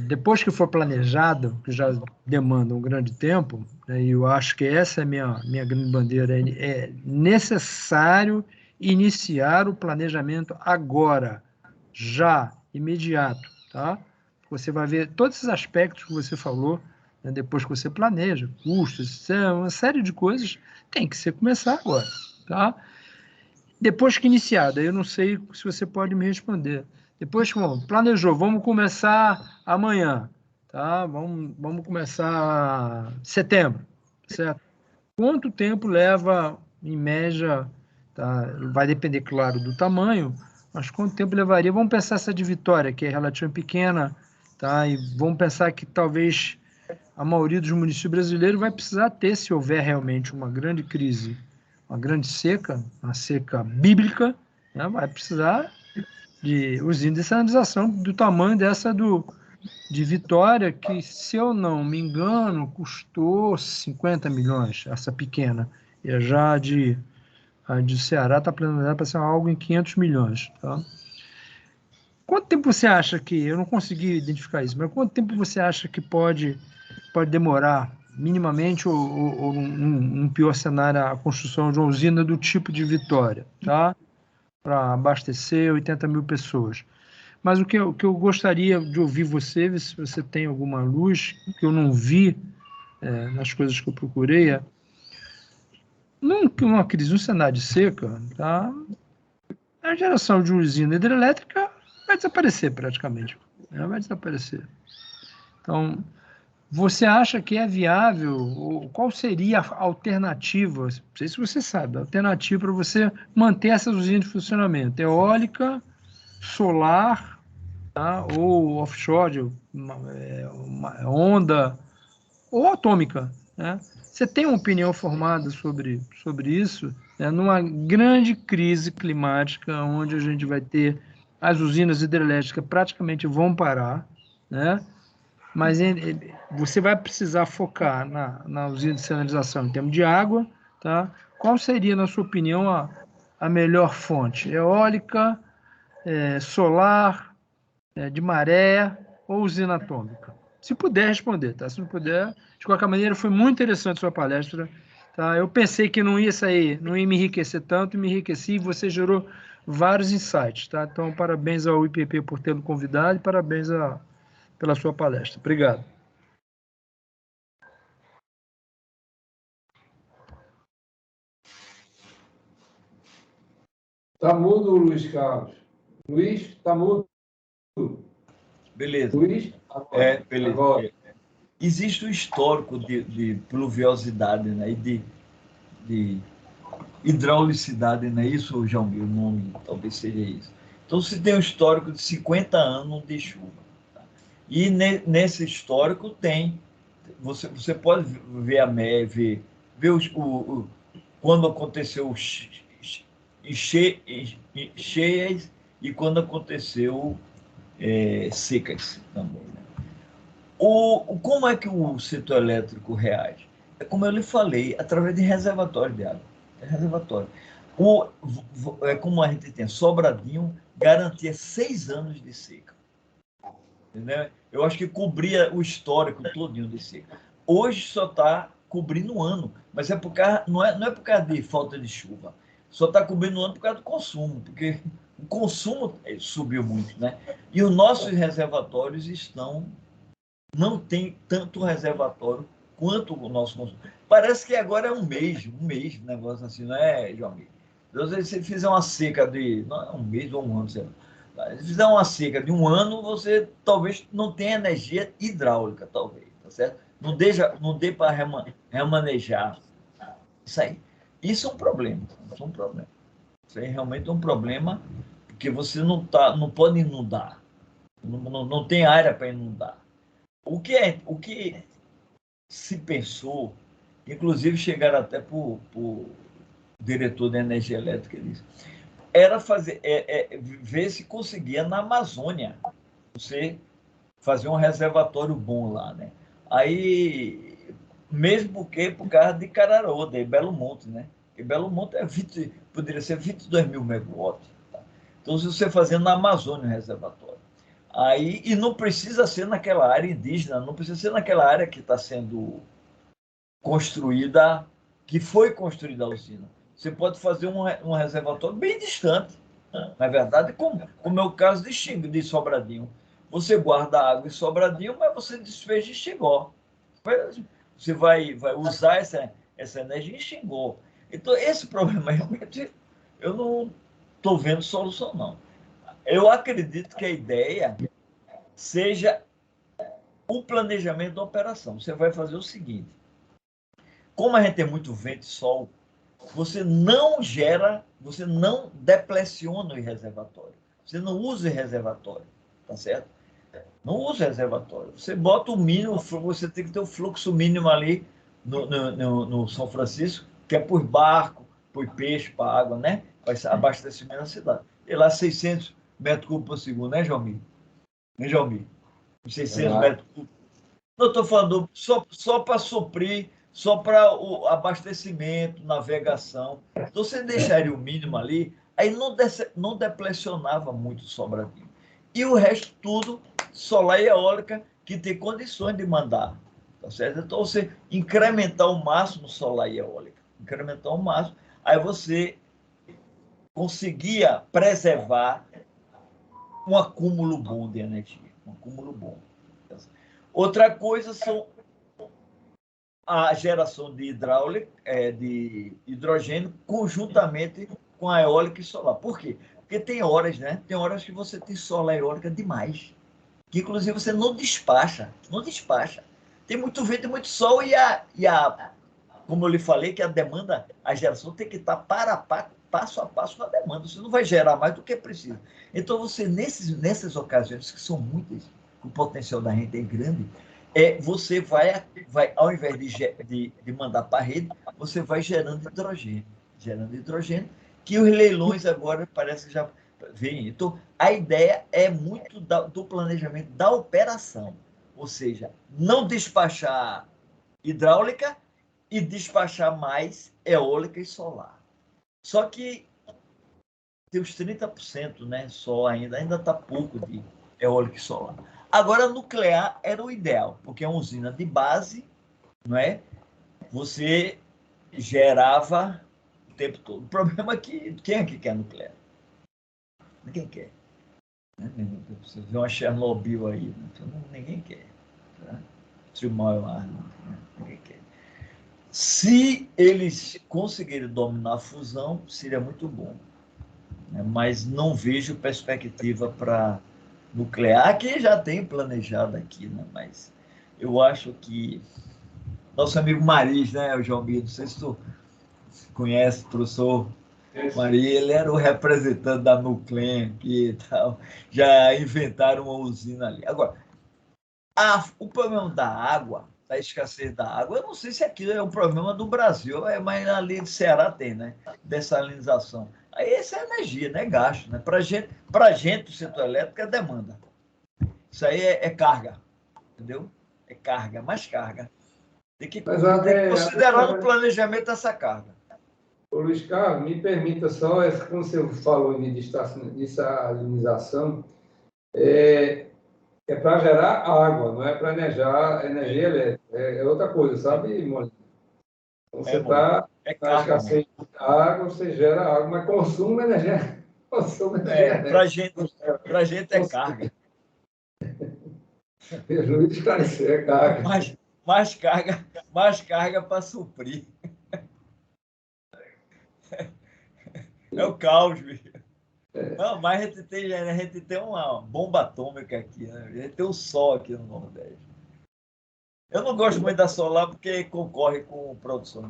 depois que for planejado, que já demanda um grande tempo, né, e eu acho que essa é a minha grande bandeira, é necessário iniciar o planejamento agora, já, imediato, tá? Você vai ver todos esses aspectos que você falou, né, depois que você planeja, custos, uma série de coisas, tem que começar agora, tá? Depois que iniciada, eu não sei se você pode me responder. Depois que planejou, vamos começar amanhã, tá? Vamos começar setembro, certo? Quanto tempo leva, em média, tá? Vai depender, claro, do tamanho, mas quanto tempo levaria? Vamos pensar essa de Vitória, que é relativamente pequena, tá? E vamos pensar que talvez a maioria dos municípios brasileiros vai precisar ter, se houver realmente uma grande crise, uma grande seca, uma seca bíblica, né? Vai precisar de usina de sanitização do tamanho dessa de Vitória, que, se eu não me engano, custou 50 milhões, essa pequena. E a de Ceará está planejada para ser algo em 500 milhões. Tá? Quanto tempo você acha que, eu não consegui identificar isso, mas quanto tempo você acha que pode demorar, minimamente, ou num pior cenário, a construção de uma usina do tipo de Vitória, tá? Para abastecer 80 mil pessoas? Mas o que eu gostaria de ouvir você, ver se você tem alguma luz, que eu não vi nas coisas que eu procurei, numa crise, num cenário de seca, tá? A geração de usina hidrelétrica vai desaparecer praticamente. Ela vai desaparecer. Então, você acha que é viável? Ou qual seria a alternativa? Não sei se você sabe, a alternativa para você manter essas usinas de funcionamento: eólica, solar, tá? Ou offshore, uma onda, ou atômica, né? Você tem uma opinião formada sobre isso, né? Numa grande crise climática, onde a gente vai ter as usinas hidrelétricas praticamente vão parar, né? Mas você vai precisar focar na usina de sinalização em termos de água, tá? Qual seria, na sua opinião, a melhor fonte? Eólica, solar, de maré ou usina atômica? Se puder responder, tá? Se não puder, de qualquer maneira, foi muito interessante a sua palestra, tá? Eu pensei que não ia sair, não ia me enriquecer tanto, me enriqueci e você gerou vários insights, tá? Então, parabéns ao IPP por tê-lo convidado e parabéns pela sua palestra. Obrigado. Está mudo, Luiz Carlos. Luiz, está mudo. Beleza. Luiz, agora. Beleza. Agora. Existe um histórico de pluviosidade, né? E de hidraulicidade, não é isso, João? O nome talvez seja isso. Então, se tem um histórico de 50 anos de chuva. Tá? E nesse histórico tem, você pode ver a média, ver quando aconteceu cheias e quando aconteceu secas também. Né? Como é que o setor elétrico reage? É como eu lhe falei, através de reservatório de água. Reservatório. Como a gente tem Sobradinho, garantia 6 anos de seca. Entendeu? Eu acho que cobria o histórico todinho de seca. Hoje só está cobrindo o ano, mas é por causa, não é por causa de falta de chuva, só está cobrindo o ano por causa do consumo, porque o consumo subiu muito, né? E os nossos reservatórios não tem tanto reservatório quanto o nosso consumo. Parece que agora é um mês, um negócio assim, não é, João? Às vezes, se você fizer uma seca de, não é um mês ou um ano, sei lá. Se fizer uma seca de um ano, você talvez não tenha energia hidráulica, talvez, tá certo? Não dê para remanejar isso aí. Isso é um problema, isso é um problema. Isso aí realmente é um problema, porque você não pode inundar, não tem área para inundar. O que se pensou, inclusive chegaram até para o diretor da energia elétrica, ele disse, era ver se conseguia na Amazônia você fazer um reservatório bom lá, né? Aí, mesmo porque por causa de Cararoa, de Belo Monte, né? Porque Belo Monte poderia ser 22 mil megawatts. Tá? Então, se você fazer na Amazônia um reservatório, aí, e não precisa ser naquela área indígena, não precisa ser naquela área que está sendo construída, que foi construída a usina. Você pode fazer um reservatório bem distante, na verdade, como é o caso de Sobradinho. Você guarda água em Sobradinho, mas você desfez de Xingó. Você vai usar essa energia em Xingó. Então, esse problema realmente eu não estou vendo solução, não. Eu acredito que a ideia seja o planejamento da operação. Você vai fazer o seguinte: como a gente tem muito vento e sol, você não depressiona o reservatório. Você não usa o reservatório, tá certo? Não usa reservatório. Você bota o mínimo, você tem que ter o fluxo mínimo ali no São Francisco, que é por barco, por peixe, para água, né? Para abastecimento da cidade. E lá 600 metros cúbicos por segundo, né, João Mir? Né, João Mir? 600 metros cúbicos. Não estou falando só para suprir, só para o abastecimento, navegação. Então, você deixaria o mínimo ali, aí não depressionava muito o Sobradinho. E o resto tudo, solar e eólica, que tem condições de mandar. Tá certo? Então, você incrementar o máximo solar e eólica. Incrementar o máximo. Aí você conseguia preservar um acúmulo bom de energia. Um acúmulo bom. Outra coisa são a geração de de hidrogênio conjuntamente com a eólica e solar. Por quê? Porque tem horas, né? Tem horas que você tem solar e eólica demais, que inclusive você não despacha. Tem muito vento e muito sol como eu lhe falei, que a demanda, a geração tem que estar passo a passo com a demanda. Você não vai gerar mais do que precisa. Então, você, nessas ocasiões, que são muitas, o potencial da rede é grande, você vai ao invés de mandar para a rede, você vai gerando hidrogênio, que os leilões agora parece que já vêm. Então, a ideia é muito do planejamento da operação, ou seja, não despachar hidráulica e despachar mais eólica e solar. Só que tem os 30%, né, só ainda está pouco de eólica e solar. Agora, nuclear era o ideal, porque é uma usina de base, não é? Você gerava o tempo todo. O problema é que quem é que quer nuclear? Ninguém quer. Você vê uma Chernobyl aí, né? Ninguém quer. Tá? Ninguém quer. Se eles conseguirem dominar a fusão, seria muito bom. Né? Mas não vejo perspectiva para nuclear, que já tem planejado aqui, né? Mas eu acho que nosso amigo Maris, né, o João Mir, não sei se tu conhece, professor Maris, ele era o representante da Nuclem aqui e tal, já inventaram uma usina ali. Agora, o problema da água, da escassez da água, eu não sei se aquilo é um problema do Brasil, mas ali de Ceará tem, né? Dessalinização. Aí essa é energia, né? Gasto, né? Para gente, o setor elétrico é demanda. Isso aí é carga, entendeu? É carga, mais carga. Tem que considerar no planejamento essa carga. Ô, Luiz Carlos, me permita só, como você falou de dessalinização, é para gerar água, não é para energia elétrica. É outra coisa, sabe, Mônica? Você está É na carga, escassez de água, você gera água, mas consome energia. Consome energia. Para gente é carga. Juiz esclarecer, é carga. Mais carga para suprir. É o caos, bicho. Não, mas a gente tem uma bomba atômica aqui, né? A gente tem o sol aqui no Nordeste. Eu não gosto muito da solar porque concorre com produção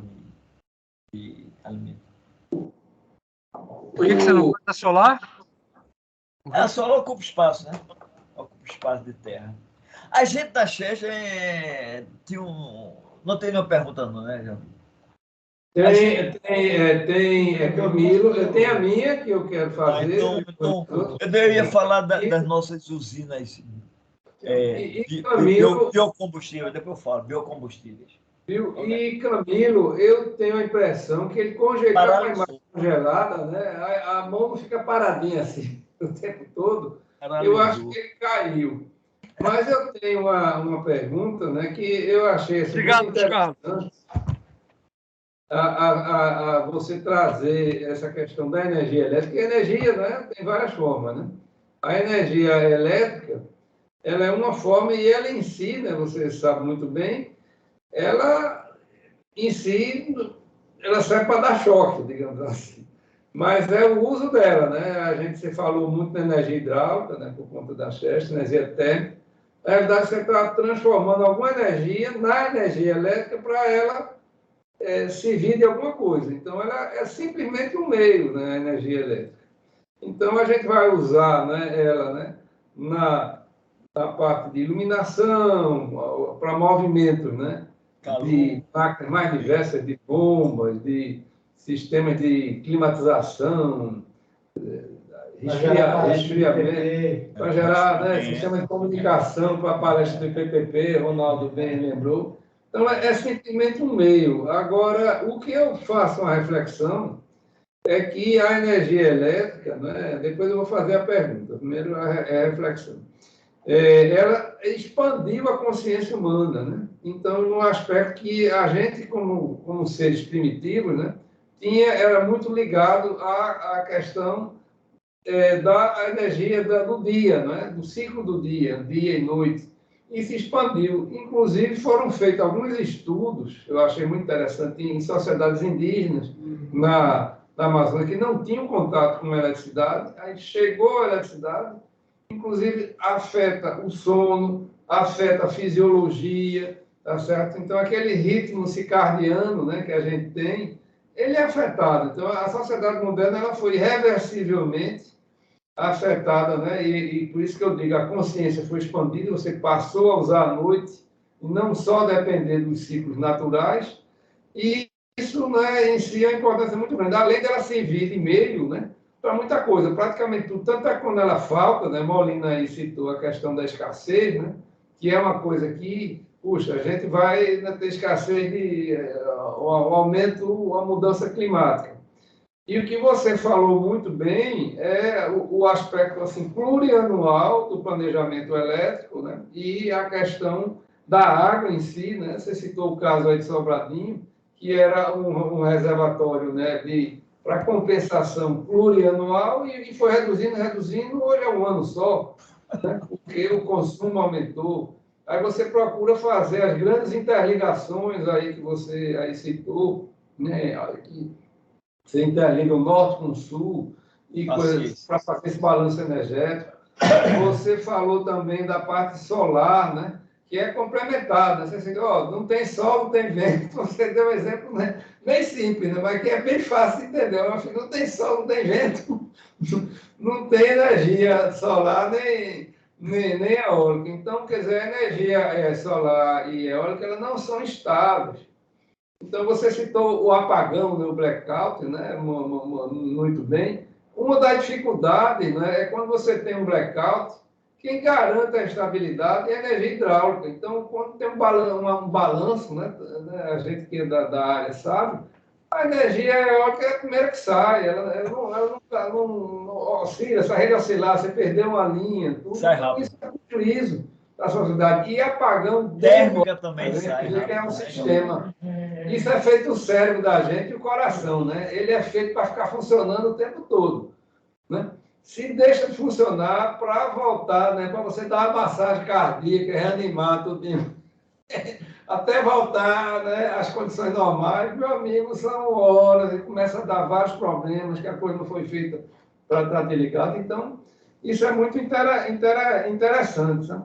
de alimento. Por que você não gosta da solar? A solar ocupa espaço, né? Ocupa espaço de terra. A gente da Xexa não tem nenhuma pergunta não, né, João? Tem Camilo, eu tenho a minha que eu quero fazer. Então, eu ia falar das nossas usinas Camilo, biocombustíveis, depois eu falo, biocombustíveis. E Camilo, eu tenho a impressão que ele congelado com a imagem congelada, né? A mão não fica paradinha assim o tempo todo. Eu acho que ele caiu. Mas eu tenho uma pergunta, né, que eu achei assim, muito interessante. A você trazer essa questão da energia elétrica. E a energia, né, tem várias formas, né? A energia elétrica, ela é uma forma e ela em si, né, você sabe muito bem, ela em si, ela serve para dar choque, digamos assim. Mas é o uso dela, né? Você falou muito na energia hidráulica, né, por conta da Chester, energia térmica. Na verdade, você está transformando alguma energia na energia elétrica para ela servir de alguma coisa. Então, ela é simplesmente um meio, né, a energia elétrica. Então, a gente vai usar, né, ela, né, na parte de iluminação, para movimentos, né, de máquinas mais diversas, de bombas, de sistemas de climatização, resfriamento, para gerar, né, sistema de comunicação para a palestra do PPP, Ronaldo bem lembrou. Então, é simplesmente um meio. Agora, o que eu faço uma reflexão é que a energia elétrica, né, depois eu vou fazer a pergunta, primeiro é a reflexão. Ela expandiu a consciência humana, né? Então, num aspecto que a gente, como seres primitivos, né, era muito ligado à questão da energia do dia, né, do ciclo do dia e noite, e se expandiu. Inclusive, foram feitos alguns estudos, eu achei muito interessante, em sociedades indígenas, na Amazônia, que não tinham contato com a eletricidade, aí chegou a eletricidade, inclusive afeta o sono, afeta a fisiologia, tá certo? Então, aquele ritmo circadiano, né, que a gente tem, ele é afetado. Então, a sociedade moderna ela foi reversivelmente afetada, né? E por isso que eu digo, a consciência foi expandida, você passou a usar a noite, e não só depender dos ciclos naturais, e isso, né, em si, é uma importância muito grande. Além dela servir de meio, né, para muita coisa, praticamente tudo, tanto é quando ela falta, né, Molina aí citou a questão da escassez, né, que é uma coisa que, puxa, a gente vai, né, ter escassez de o aumento, a mudança climática. E o que você falou muito bem é o aspecto assim, plurianual do planejamento elétrico, né, e a questão da água em si, né, você citou o caso aí de Sobradinho, que era um reservatório, né, para compensação plurianual e foi reduzindo, hoje é um ano só, né, porque o consumo aumentou. Aí você procura fazer as grandes interligações aí que você aí citou, né, que você interliga o norte com o sul e coisas para fazer esse balanço energético. Você falou também da parte solar, né, que é complementada. Você disse, não tem sol, não tem vento. Você deu um exemplo, né, bem simples, né, mas que é bem fácil de entender. Não tem sol, não tem vento, não tem energia solar nem eólica. Então, quer dizer, a energia solar e eólica elas não são estáveis. Então, você citou o apagão, né, o blackout, né, muito bem. Uma das dificuldades, né, é quando você tem um blackout, quem garante a estabilidade é a energia hidráulica. Então, quando tem um balanço, né, a gente que é da área sabe, a energia eólica é a primeira que sai, ela não oscila, se a rede oscilar, você perdeu uma linha, tudo. Sai Então, rápido. isso é prejuízo da sociedade. E apagão térmica também sai rápido. É um sistema Isso é feito o cérebro da gente e o coração, né? Ele é feito para ficar funcionando o tempo todo, né? Se deixa de funcionar para voltar, né? Para você dar uma massagem cardíaca, reanimar tudo, até voltar, né, às condições normais, meu amigo, são horas, e começa a dar vários problemas, que a coisa não foi feita para estar delicada. Então, isso é muito interessante, sabe?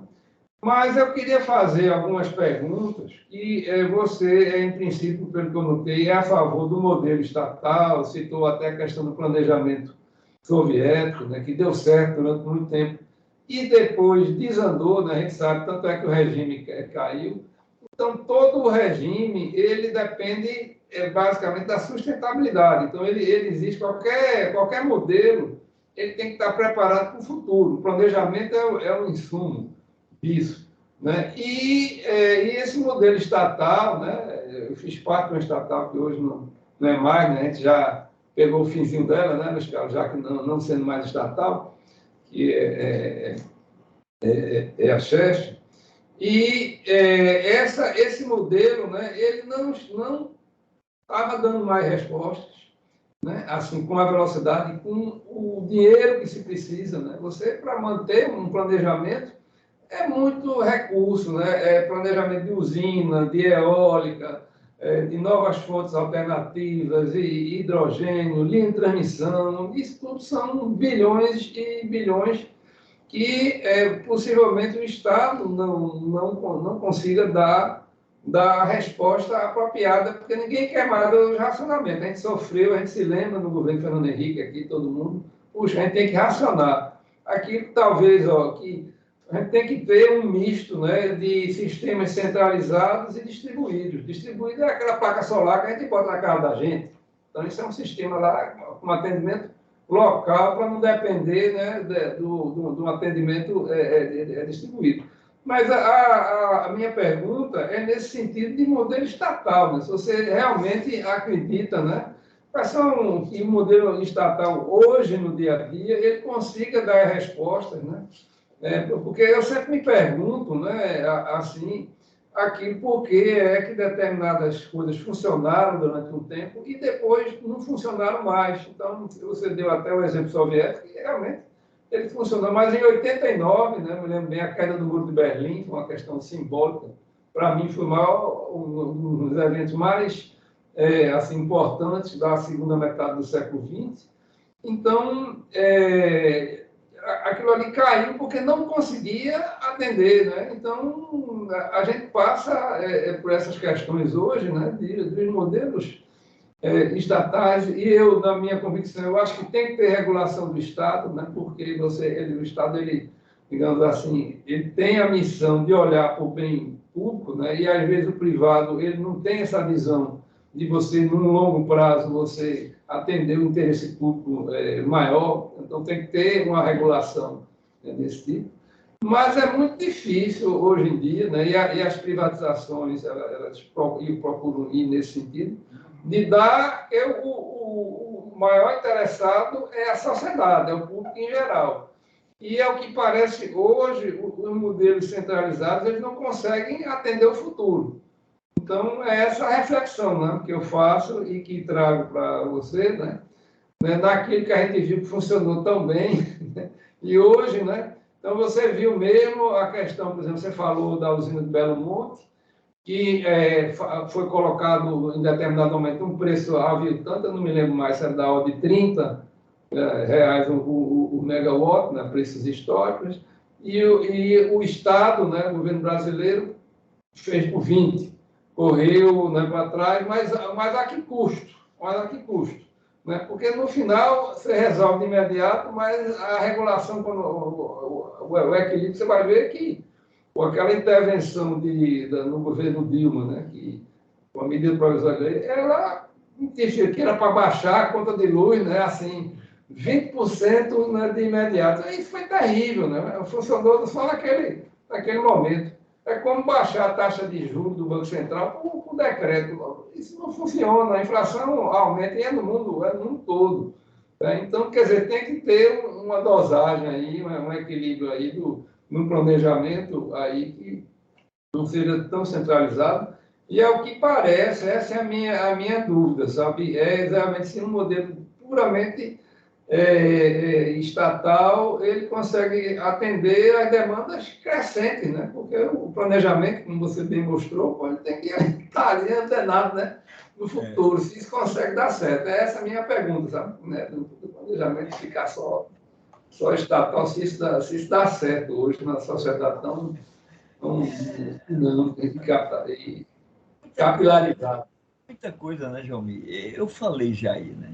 Mas eu queria fazer algumas perguntas, e você, em princípio, pelo que eu notei, é a favor do modelo estatal, citou até a questão do planejamento soviético, né, que deu certo durante muito tempo, e depois desandou, né, a gente sabe, tanto é que o regime caiu. Então, todo o regime, ele depende basicamente da sustentabilidade. Então, ele existe, qualquer modelo, ele tem que estar preparado para o futuro. O planejamento é um insumo disso, né? E esse modelo estatal, né? Eu fiz parte de uma estatal que hoje não é mais, né? A gente já pegou o finzinho dela, né, meus caros, já que não sendo mais estatal, que é a Cheste. E esse modelo, né, ele não estava dando mais respostas, né, assim, com a velocidade, com o dinheiro que se precisa, né? Você, para manter um planejamento, é muito recurso, né? É planejamento de usina, de eólica, de novas fontes alternativas, e hidrogênio, linha de transmissão, isso tudo são bilhões e bilhões que possivelmente o Estado não consiga dar a resposta apropriada, porque ninguém quer mais os racionamentos. A gente sofreu, a gente se lembra no governo Fernando Henrique, aqui todo mundo, puxa, a gente tem que racionar. Aqui, talvez, que a gente tem que ter um misto, né, de sistemas centralizados e distribuídos. Distribuído é aquela placa solar que a gente bota na casa da gente. Então, isso é um sistema lá, com atendimento local, para não depender, né, do atendimento distribuído. Mas a minha pergunta é nesse sentido de modelo estatal, né? Se você realmente acredita, né, que o modelo estatal hoje, no dia a dia, ele consiga dar respostas, né? Porque eu sempre me pergunto, né, assim, aquilo por que é que determinadas coisas funcionaram durante um tempo e depois não funcionaram mais. Então, você deu até o exemplo soviético, e realmente ele funcionou. Mas em 89, né, me lembro bem, a queda do Muro de Berlim, foi uma questão simbólica. Para mim, foi um dos eventos mais assim, importantes da segunda metade do século XX. Então, aquilo ali caiu porque não conseguia atender, né? Então, a gente passa por essas questões hoje, né, dos modelos estatais, e eu, na minha convicção, eu acho que tem que ter regulação do Estado, né, porque o Estado, ele, digamos assim, ele tem a missão de olhar para o bem público, né, e às vezes o privado, ele não tem essa visão de você, num longo prazo, você atender o interesse público maior. Então, tem que ter uma regulação desse tipo. Mas é muito difícil hoje em dia, né? E as privatizações, elas procuram ir nesse sentido, de dar o maior interessado é a sociedade, é o público em geral. E é o que parece hoje, os modelos centralizados, eles não conseguem atender o futuro. Então, é essa reflexão, né, que eu faço e que trago para você, né, naquilo que a gente viu que funcionou tão bem, né, e hoje, né, então você viu mesmo a questão, por exemplo, você falou da usina de Belo Monte, que foi colocado em determinado momento um preço aviltante, eu não me lembro mais se era da ordem de 30 reais o megawatt, né, preços históricos, e o Estado, né, o governo brasileiro, fez por 20. Correu, né, para trás, mas a que custo? Mas a que custo? Né? Porque no final você resolve de imediato, mas a regulação, o equilíbrio, você vai ver que com aquela intervenção no governo Dilma, né, que com a medida provisória, ela que era para baixar a conta de luz, né, assim, 20%, né, de imediato. Isso foi terrível, né? Funcionou só naquele momento. É como baixar a taxa de juros do Banco Central por decreto. Isso não funciona. A inflação aumenta e é no mundo todo. Né? Então, quer dizer, tem que ter uma dosagem aí, um equilíbrio aí no planejamento aí que não seja tão centralizado E é o que parece, essa é a minha dúvida, sabe? É exatamente se um modelo puramente estatal, ele consegue atender às demandas crescentes, né? Porque o planejamento, como você bem mostrou, ele tem que estar ali antenado, né? No futuro, se isso consegue dar certo. Essa é a minha pergunta, sabe? Né? Do planejamento ficar só estatal, se isso dá certo hoje na sociedade não tem que capilarizar. Muita coisa, né, João? Eu falei já aí, né?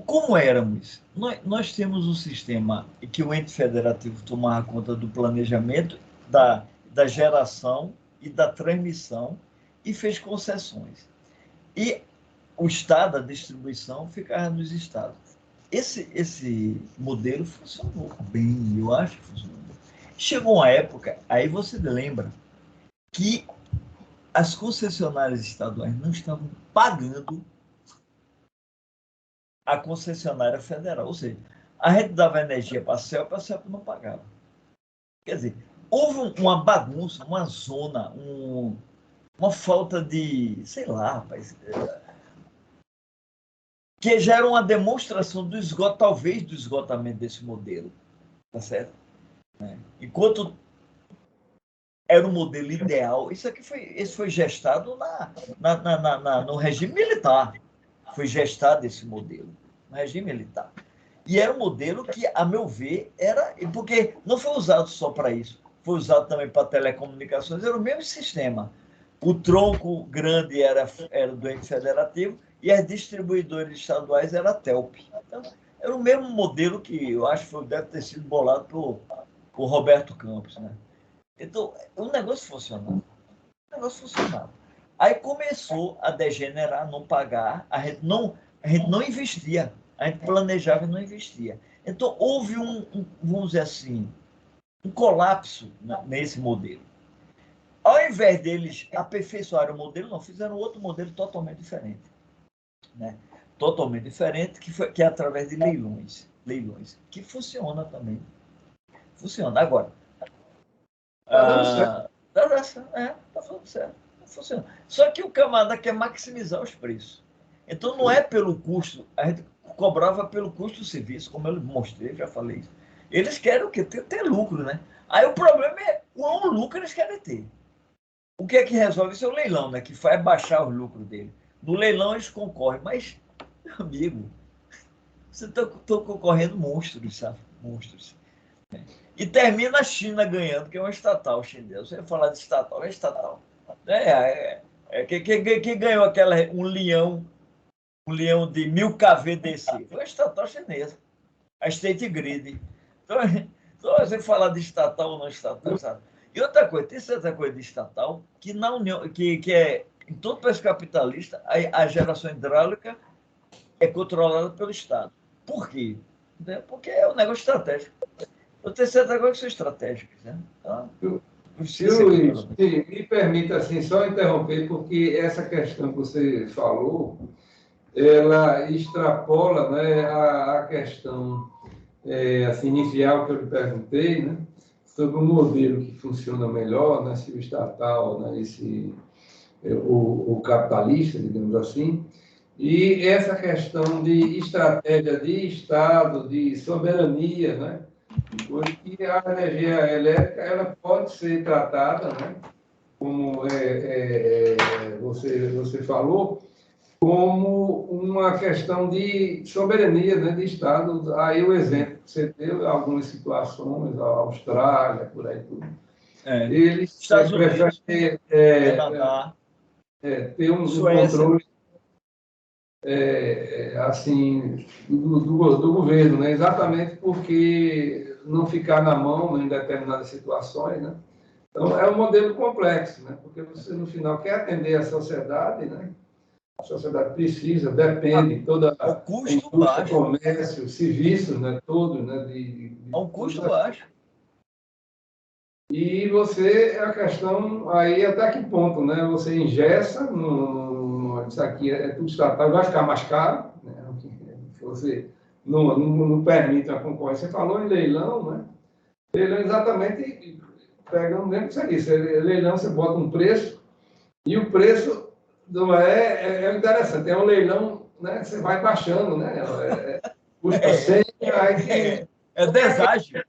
Como éramos? Nós temos um sistema em que o ente federativo tomava conta do planejamento, da geração e da transmissão e fez concessões. E o Estado, a distribuição, ficava nos estados. Esse modelo funcionou bem, eu acho que funcionou bem. Chegou uma época, aí você lembra, que as concessionárias estaduais não estavam pagando a concessionária federal. Ou seja, a gente dava energia para a CELP não pagava. Quer dizer, houve uma bagunça, uma zona, uma falta de, sei lá, rapaz, que já era uma demonstração do esgoto, talvez do esgotamento desse modelo, tá certo? Enquanto era um modelo ideal, esse foi gestado no regime militar, foi gestado esse modelo no regime militar. E era um modelo que, a meu ver, era... Porque não foi usado só para isso, foi usado também para telecomunicações, era o mesmo sistema. O tronco grande era do ente federativo e as distribuidoras estaduais era a TELP. Então, era o mesmo modelo que eu acho que deve ter sido bolado por Roberto Campos, né? Então, o negócio funcionava. Aí começou a degenerar, não pagar, a gente não investia, a gente planejava e não investia. Então, houve vamos dizer assim, um colapso nesse modelo. Ao invés deles aperfeiçoarem o modelo, não, fizeram outro modelo totalmente diferente. Né? Totalmente diferente, que é através de leilões, que funciona também. Funciona. Agora, Está dando certo. Tá dando certo. Funciona. Só que o camarada quer maximizar os preços. Então, não é pelo custo, a gente cobrava pelo custo do serviço, como eu mostrei, já falei isso. Eles querem o quê? Ter lucro, né? Aí o problema é qual lucro eles querem ter. O que é que resolve? Isso é o leilão, né? Que faz baixar o lucro dele. No leilão eles concorrem, mas, meu amigo, você está concorrendo monstros, sabe? Monstros. E termina a China ganhando, que é uma estatal chinesa. Você vai falar de estatal, é estatal. Quem ganhou um leão de 1000 kVDC? Foi a estatal chinesa, a State Grid. Então, você falar de estatal ou não estatal, sabe? E outra coisa, tem certa coisa de estatal que na União, que é em todo país capitalista, a geração hidráulica é controlada pelo Estado. Por quê? Porque é um negócio estratégico. Eu tenho certa coisa que são estratégicas. Né? Então, Luiz, me permita assim, só interromper, porque essa questão que você falou, ela extrapola, né, a questão assim, inicial que eu lhe perguntei, né, sobre um modelo que funciona melhor, né, se o estatal, né, o capitalista, digamos assim, e essa questão de estratégia de Estado, de soberania, né, porque a energia elétrica ela pode ser tratada, né, como você falou, como uma questão de soberania, né, de Estado. Aí o exemplo que você deu, algumas situações, a Austrália, por aí tudo. Eles preferem ter um controle assim, do governo, né? Exatamente porque não ficar na mão em determinadas situações, né? Então, é um modelo complexo, né? Porque você, no final, quer atender a sociedade, né? A sociedade precisa, depende, toda a indústria, comércio, serviços, né? Todos, né? Ao custo baixo. E você, a questão aí, até que ponto, né? Você ingessa isso aqui é tudo estatal, vai ficar mais caro, né? Você não permite a concorrência. Você falou em leilão, né? Leilão exatamente pegando mesmo isso aqui. Leilão, você bota um preço E o preço não é interessante, é um leilão, né? Você vai baixando, né? Custa 100, aí tem, deságio.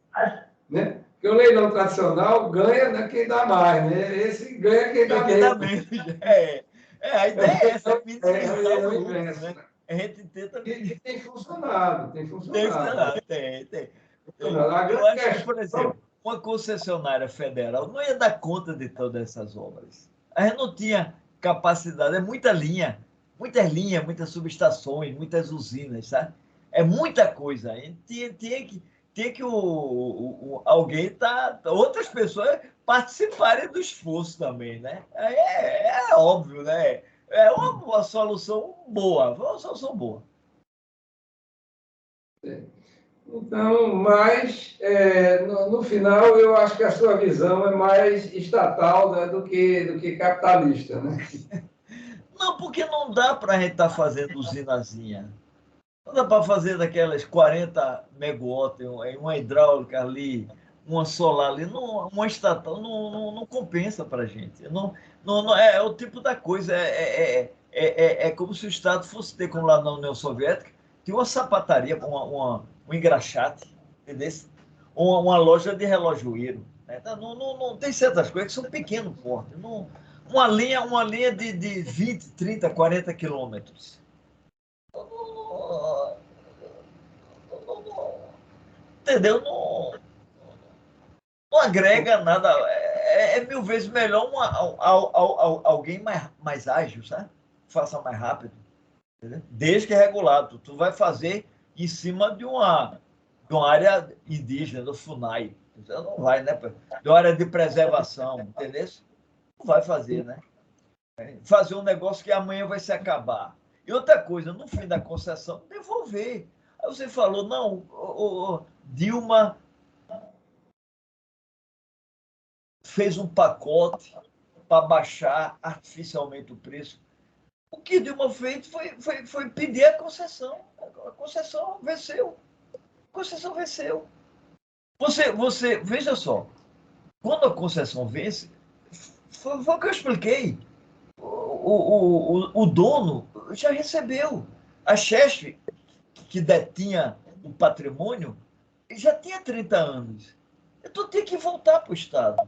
né? Porque o leilão tradicional ganha, né, quem dá mais, né? Esse ganha quem dá Quem dá menos. menos. A ideia é essa, é É o minimizar o leilão lucro, inverso, né? né? A gente tenta E tem funcionado, tem Tem funcionado. funcionado, tem. A Eu grande acho que, por questão. exemplo, uma concessionária federal não ia dar conta de todas essas obras. A gente não tinha capacidade, é muitas linhas, muitas subestações, muitas usinas, sabe? É muita coisa. A gente tinha que alguém outras pessoas participarem do esforço também, né? É óbvio, né? É uma solução boa, uma solução boa. Então, mas no final eu acho que a sua visão é mais estatal, né, do que capitalista, né? Não, porque não dá para a gente estar fazendo usinazinha. Não dá para fazer daquelas 40 megawatts, uma hidráulica ali, uma solar ali, não, uma estatal, não compensa para a gente. É o tipo da coisa, é como se o Estado fosse ter, como lá na União Soviética, tinha uma sapataria, um engraxate, entendeu? Uma loja de relojoeiro. Né? Então, não tem certas coisas que são pequeno porte. Uma linha de 20, 30, 40 quilômetros. Entendeu? Não agrega nada. É mil vezes melhor alguém mais ágil, sabe? Faça mais rápido. Entendeu? Desde que é regulado. Tu vai fazer em cima de uma área indígena, do FUNAI. Então, não vai, né? De uma área de preservação, entendeu? Não vai fazer, né? Fazer um negócio que amanhã vai se acabar. E outra coisa, no fim da concessão, devolver. Aí você falou, não, Dilma fez um pacote para baixar artificialmente o preço. O que Dilma fez foi pedir a concessão. A concessão venceu. A concessão venceu. Veja só, quando a concessão vence, foi o que eu expliquei. O dono já recebeu. A chefe, que detinha o patrimônio, já tinha 30 anos. Então tem que voltar para o Estado.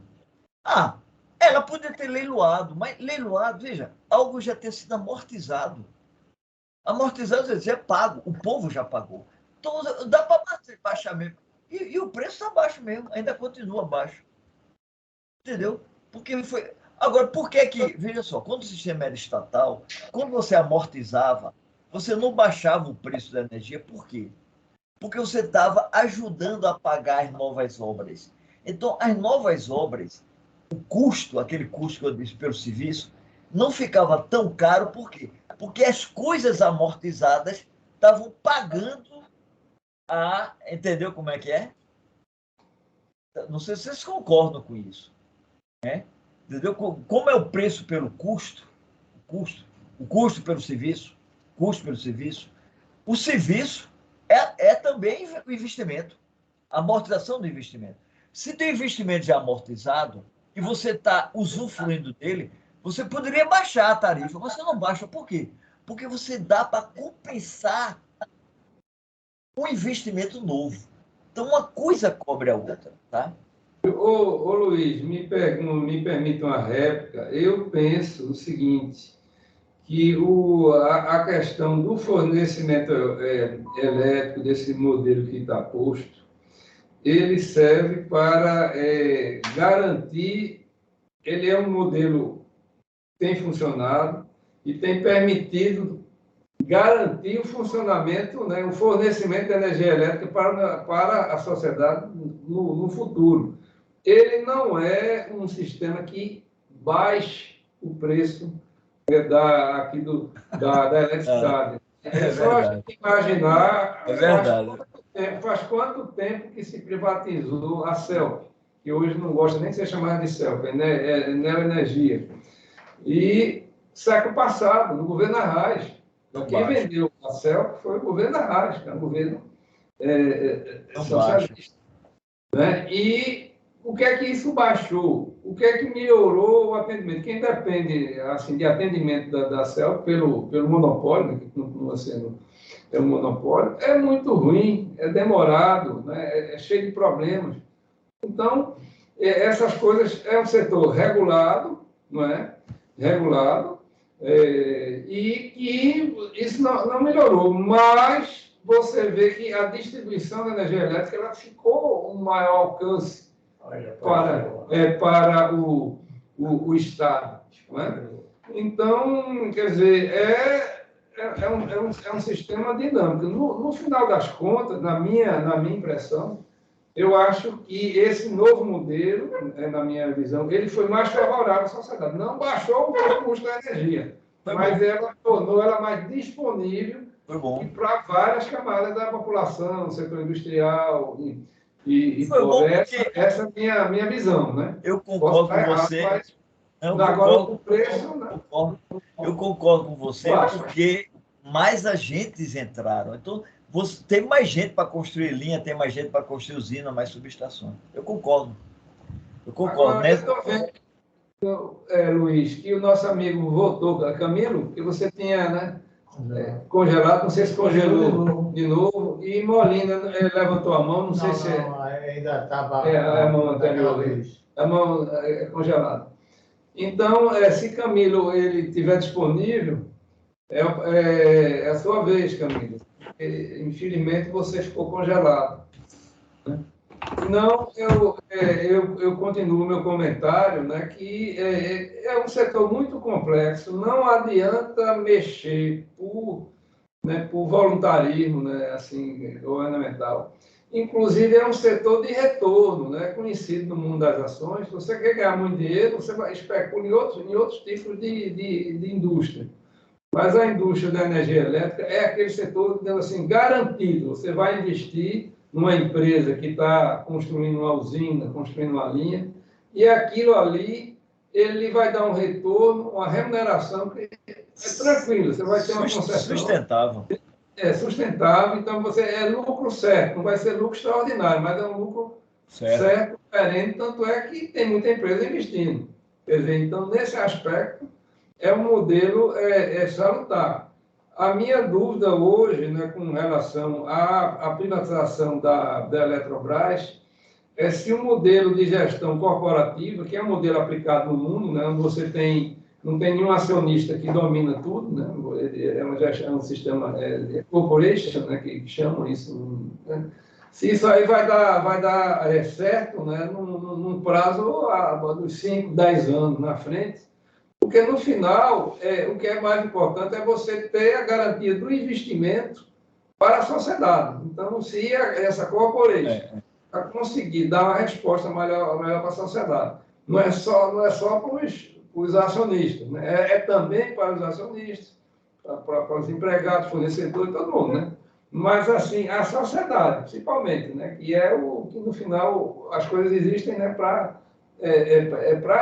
Ah, ela podia ter leiloado, mas leiloado, veja, algo já ter sido amortizado. Amortizado, quer dizer, é pago, o povo já pagou. Então dá para baixar mesmo. E o preço está baixo mesmo, ainda continua baixo. Entendeu? Porque foi. Agora, por que que, veja só, quando o sistema era estatal, quando você amortizava, você não baixava o preço da energia, por quê? Porque você estava ajudando a pagar as novas obras. Então, as novas obras, o custo, aquele custo que eu disse pelo serviço, não ficava tão caro, por quê? Porque as coisas amortizadas estavam pagando Entendeu como é que é? Não sei se vocês concordam com isso. Né? Entendeu? Como é o preço pelo o custo pelo serviço, o serviço é também o investimento, a amortização do investimento. Se tem investimento já amortizado e você está usufruindo dele, você poderia baixar a tarifa, mas você não baixa. Por quê? Porque você dá para compensar um investimento novo. Então, uma coisa cobre a outra. Tá? Ô Luiz, me permita uma réplica. Eu penso o seguinte, que a questão do fornecimento elétrico, desse modelo que está posto, ele serve para garantir, ele é um modelo que tem funcionado e tem permitido garantir o funcionamento, né, o fornecimento de energia elétrica para a sociedade no futuro. Ele não é um sistema que baixe o preço da eletricidade. É só a gente imaginar faz quanto tempo que se privatizou a CELP, que hoje não gosta nem de ser chamada de CELP, é Neoenergia. E século passado, no governo Arraes, quem vendeu a CELP foi o governo Arraes, que é um governo socialista. Né? E o que é que isso baixou? O que é que melhorou o atendimento? Quem depende assim, de atendimento da CELP pelo monopólio, né, que continua sendo um monopólio, é muito ruim, é demorado, né, é cheio de problemas. Então, essas coisas, é um setor regulado, não é? Regulado, e que isso não melhorou, mas você vê que a distribuição da energia elétrica ela ficou um maior alcance para o Estado. Não é? Então, quer dizer, é um sistema dinâmico. No final das contas, na minha impressão, eu acho que esse novo modelo, na minha visão, ele foi mais favorável à sociedade. Não baixou o custo da energia, mas ela tornou ela mais disponível para várias camadas da população, setor industrial e floresta. Essa é a minha visão, né? Eu concordo com você. Agora o preço, né? Eu concordo com você, porque mais agentes entraram. Então, tem mais gente para construir linha, tem mais gente para construir usina, mais subestações. Eu concordo. Agora, eu estou vendo, Luiz, que o nosso amigo voltou, Camilo, que você tinha, né, congelado, não sei se congelou de novo, e Molina levantou a mão, não sei se ainda estava a mão anterior, a mão congelada. Então, se Camilo ele estiver disponível, é a sua vez, Camilo. Infelizmente, você ficou congelado. Né? Não, eu continuo meu comentário, né, que é um setor muito complexo, não adianta mexer por voluntarismo, né, assim, governamental. Inclusive, é um setor de retorno, né, conhecido no mundo das ações. Se você quer ganhar muito dinheiro, você vai especular em outros tipos de indústria. Mas a indústria da energia elétrica é aquele setor, assim, garantido. Você vai investir numa empresa que está construindo uma usina, construindo uma linha, e aquilo ali, ele vai dar um retorno, uma remuneração que é tranquila. Você vai ter uma concessão. Sustentável. É sustentável, então é lucro certo, não vai ser lucro extraordinário, mas é um lucro certo, diferente, tanto é que tem muita empresa investindo. Quer dizer, então, nesse aspecto, é um modelo salutar. A minha dúvida hoje, né, com relação à privatização da Eletrobras, é se o modelo de gestão corporativa, que é um modelo aplicado no mundo, né, onde você não tem nenhum acionista que domina tudo, né, é um sistema corporation, né, que chamam isso. Né, se isso aí vai dar certo, né, num prazo dos 5, 10 anos na frente, porque no final, o que é mais importante é você ter a garantia do investimento para a sociedade. Então, se essa corporation conseguir dar uma resposta melhor para a sociedade, não é só para os acionistas, né? também para os acionistas, para os empregados, fornecedores, todo mundo, né? Mas, assim, a sociedade, principalmente, né? Que é o que, no final, as coisas existem, né? Para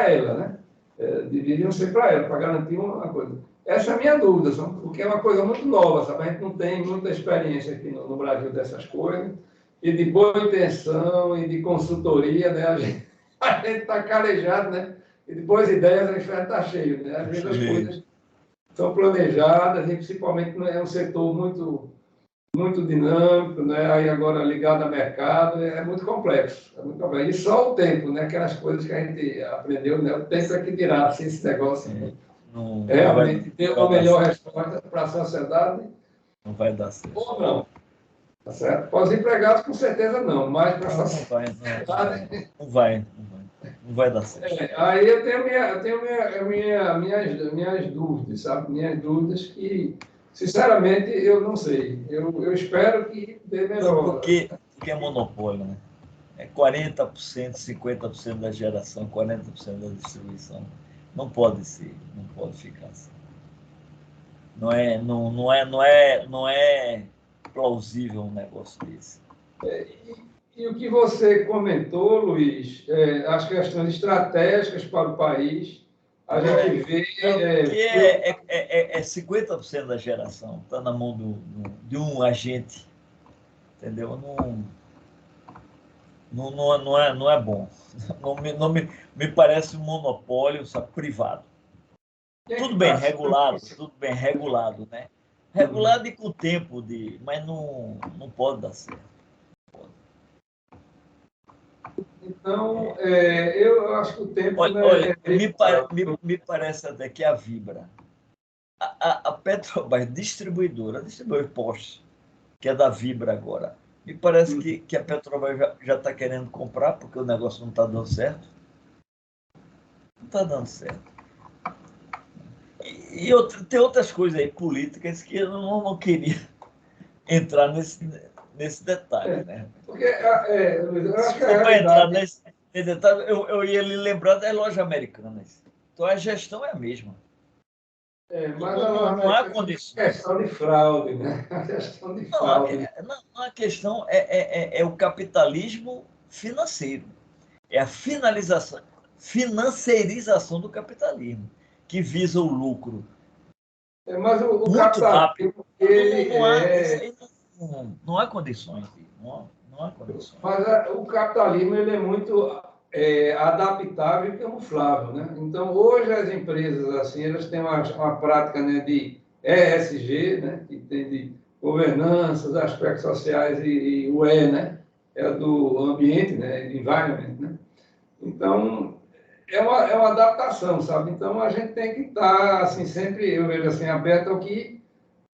ela, né? Deveriam ser para ela, para garantir uma coisa. Essa é a minha dúvida, sabe? Porque é uma coisa muito nova, sabe? A gente não tem muita experiência aqui no Brasil dessas coisas, e de boa intenção, e de consultoria, né? A gente está calejado, né? E de boas ideias, a gente está cheio, né? Às vezes as coisas são planejadas, e principalmente é um setor muito dinâmico, né? Aí agora ligado ao mercado, é muito complexo. E só o tempo, né? Aquelas coisas que a gente aprendeu, né? O tempo é que dirá se esse negócio realmente deu uma melhor resposta para a sociedade. Não vai dar certo. Ou não. Tá certo? Para os empregados, com certeza não, mas para a sociedade... Não vai dar certo. Aí eu tenho minhas dúvidas, sabe? Minhas dúvidas que, sinceramente, eu não sei. Eu espero que dê melhor. Porque é monopólio, né? É 40%, 50% da geração, 40% da distribuição. Não pode ser, não pode ficar assim. Não é plausível um negócio desse. E o que você comentou, Luiz, as questões estratégicas para o país, a gente vê... É 50% da geração, está na mão de um agente, entendeu? Não é bom. Me parece um monopólio, sabe, privado. Tudo bem regulado, né? Regulado e com tempo, mas não pode dar certo. Então, eu acho que o tempo... Olha, me parece até que a Vibra, a Petrobras, distribui postos, que é da Vibra agora. Me parece que a Petrobras já está querendo comprar, porque o negócio não está dando certo. Não está dando certo. Tem outras coisas aí, políticas, que eu não queria entrar nesse detalhe, né? Porque, eu acho que Se for para entrar nesse detalhe, eu ia lhe lembrar das lojas americanas. Então, a gestão é a mesma. Mas não há condições. Questão de fraude, né? A questão de fraude. A questão é o capitalismo financeiro. É a financiarização do capitalismo, que visa o lucro. Mas o muito capitalismo, rápido. Não há condições. Não há condições. Mas o capitalismo ele é muito adaptável e camuflável, né? Então, hoje as empresas assim, elas têm uma prática, né, de ESG, né, que tem de governança, os aspectos sociais e o E, né, é do ambiente, né, environment, né? Então, é uma adaptação, sabe? Então, a gente tem que estar, assim, sempre, eu vejo assim, aberto ao que,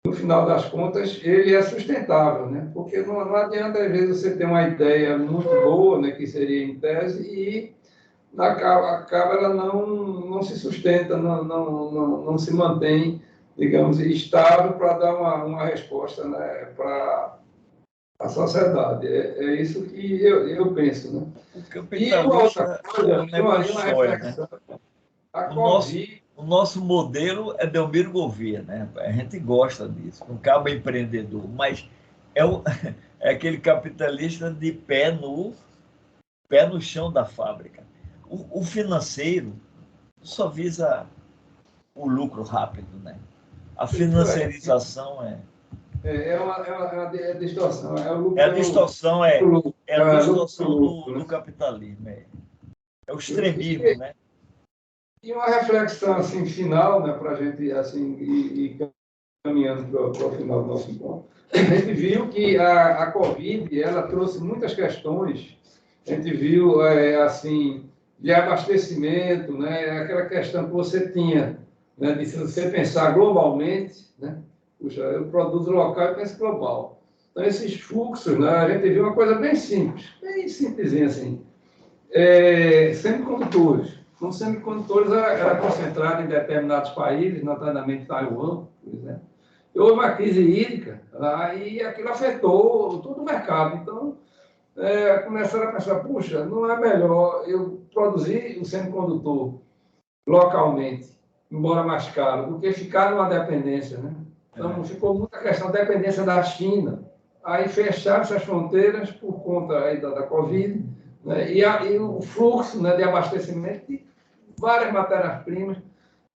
no final das contas, ele é sustentável, né? Porque não adianta, às vezes, você ter uma ideia muito boa, né, que seria em tese, e acaba ela não se sustenta, não se mantém, digamos, estável para dar uma resposta, né, para a sociedade. É isso que eu penso, né? E uma outra coisa, uma reflexão, né? A Covid... O nosso modelo é Delmiro Gouveia, né? A gente gosta disso, um cabo empreendedor, mas é aquele capitalista de pé no chão da fábrica. O financeiro só visa o lucro rápido, né? A financiarização é uma distorção. a distorção lucro, do capitalismo. É o extremismo, né? E uma reflexão assim, final, né, para a gente assim, ir caminhando para o final do nosso encontro. A gente viu que a Covid ela trouxe muitas questões. A gente viu assim, de abastecimento, né, aquela questão que você tinha, né, de se você pensar globalmente, né, puxa, eu produzo local e penso global. Então, esses fluxos, né, a gente viu uma coisa bem simplesinha assim, semicondutores. Então, semicondutores era concentrado em determinados países, notadamente Taiwan, por exemplo. E houve uma crise hídrica lá, e aquilo afetou todo o mercado. Então, começaram a pensar, puxa, não é melhor eu produzir o semicondutor localmente, embora mais caro, do que ficar numa dependência, né? Então, ficou muita questão da dependência da China. Aí fecharam essas fronteiras por conta aí da Covid, né? E o fluxo, né, de abastecimento de várias matérias-primas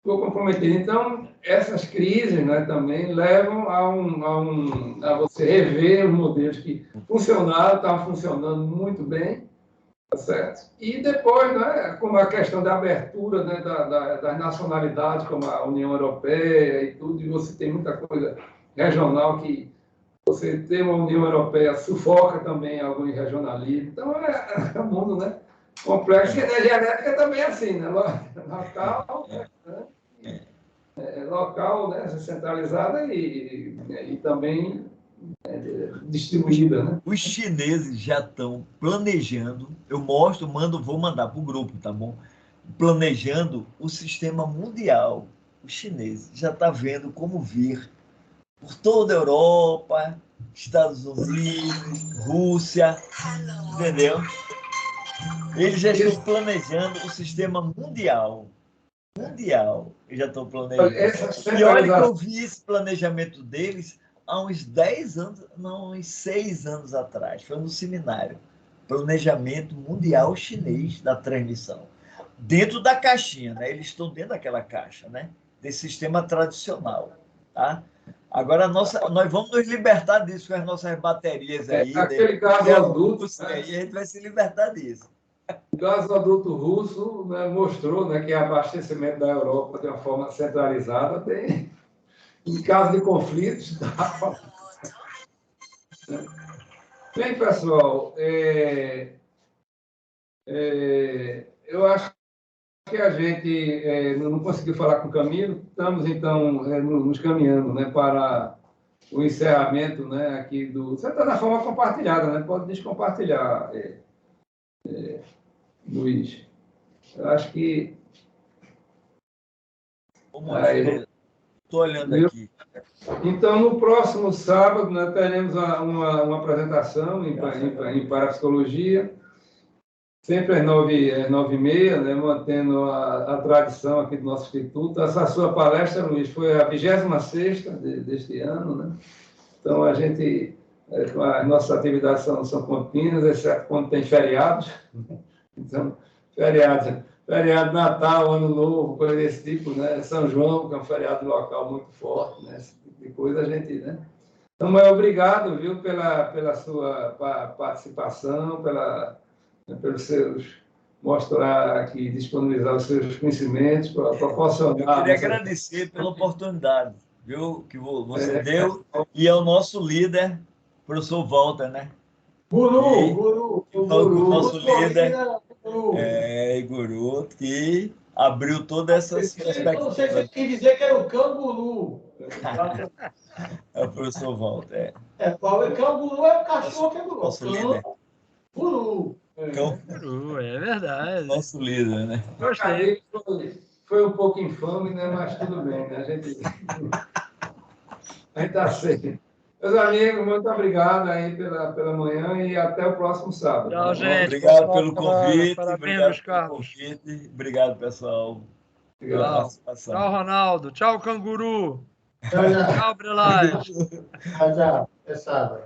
ficou comprometido. Então, essas crises, né, também levam a você rever os modelos que funcionaram, estavam funcionando muito bem, tá certo? E depois, né, como a questão da abertura, né, das nacionalidades, como a União Europeia e tudo, e você tem muita coisa regional que você tem uma União Europeia sufoca também alguns regionalismos. Então, é um mundo, né, complexo. E a energia elétrica também é assim, né? Local, local, né, centralizada e também distribuída, né? Os chineses já estão planejando, vou mandar para o grupo, tá bom? Planejando o sistema mundial. Os chineses já estão vendo como vir por toda a Europa, Estados Unidos, Rússia, entendeu? Eles já estão planejando o sistema mundial. Eles já estão planejando. E olha que eu vi esse planejamento deles há uns 10 anos, não, uns 6 anos atrás. Foi no seminário. Planejamento Mundial Chinês da transmissão. Dentro da caixinha, né? Eles estão dentro daquela caixa, né? Desse sistema tradicional, tá? Agora, nós vamos nos libertar disso com as nossas baterias aí. Aquele gasoduto, né? Aí a gente vai se libertar disso. O gasoduto russo, né, mostrou, né, que o abastecimento da Europa de uma forma centralizada tem, em caso de conflitos, dá pra... Bem, pessoal, eu acho que a gente não conseguiu falar com o Camilo, estamos, então, nos caminhando, né, para o encerramento, né, aqui do... Você está na forma compartilhada, né? Pode descompartilhar, Luiz. Eu acho que... Estou olhando aqui. Então, no próximo sábado, nós teremos uma apresentação em parapsicologia, sempre às 9h30, né, mantendo a tradição aqui do nosso Instituto. Essa sua palestra, Luiz, foi a 26ª deste ano, né? Então, as nossas atividades são contínuas, exceto quando tem feriados. Então, feriado Natal, Ano Novo, coisa desse tipo, né? São João, que é um feriado local muito forte, né? Esse tipo de coisa a gente, né? Então, mas obrigado, viu, pela sua participação, pelos seus mostrar aqui, disponibilizar os seus conhecimentos, para proporcionar... Eu queria agradecer pela oportunidade, viu, que você deu, e ao nosso líder, professor Walter, né? Guru. Nosso líder, Guru, que abriu todas essas perspectivas. Não sei se você quis dizer que era o canguru. É o professor Walter. Canguru é o cachorro que é guru. Nosso líder. Guru. Guru, é verdade. Nosso líder, né? Gostei. Foi um pouco infame, né? Mas tudo bem, né? A gente está certo. Meus amigos, muito obrigado aí pela manhã e até o próximo sábado. Tchau, gente. Obrigado pelo convite. Parabéns, Carlos. Obrigado, pessoal. Tchau. Tchau, Ronaldo. Tchau, Canguru. Tchau, Tchau, Brelage. Tchau. É sábado.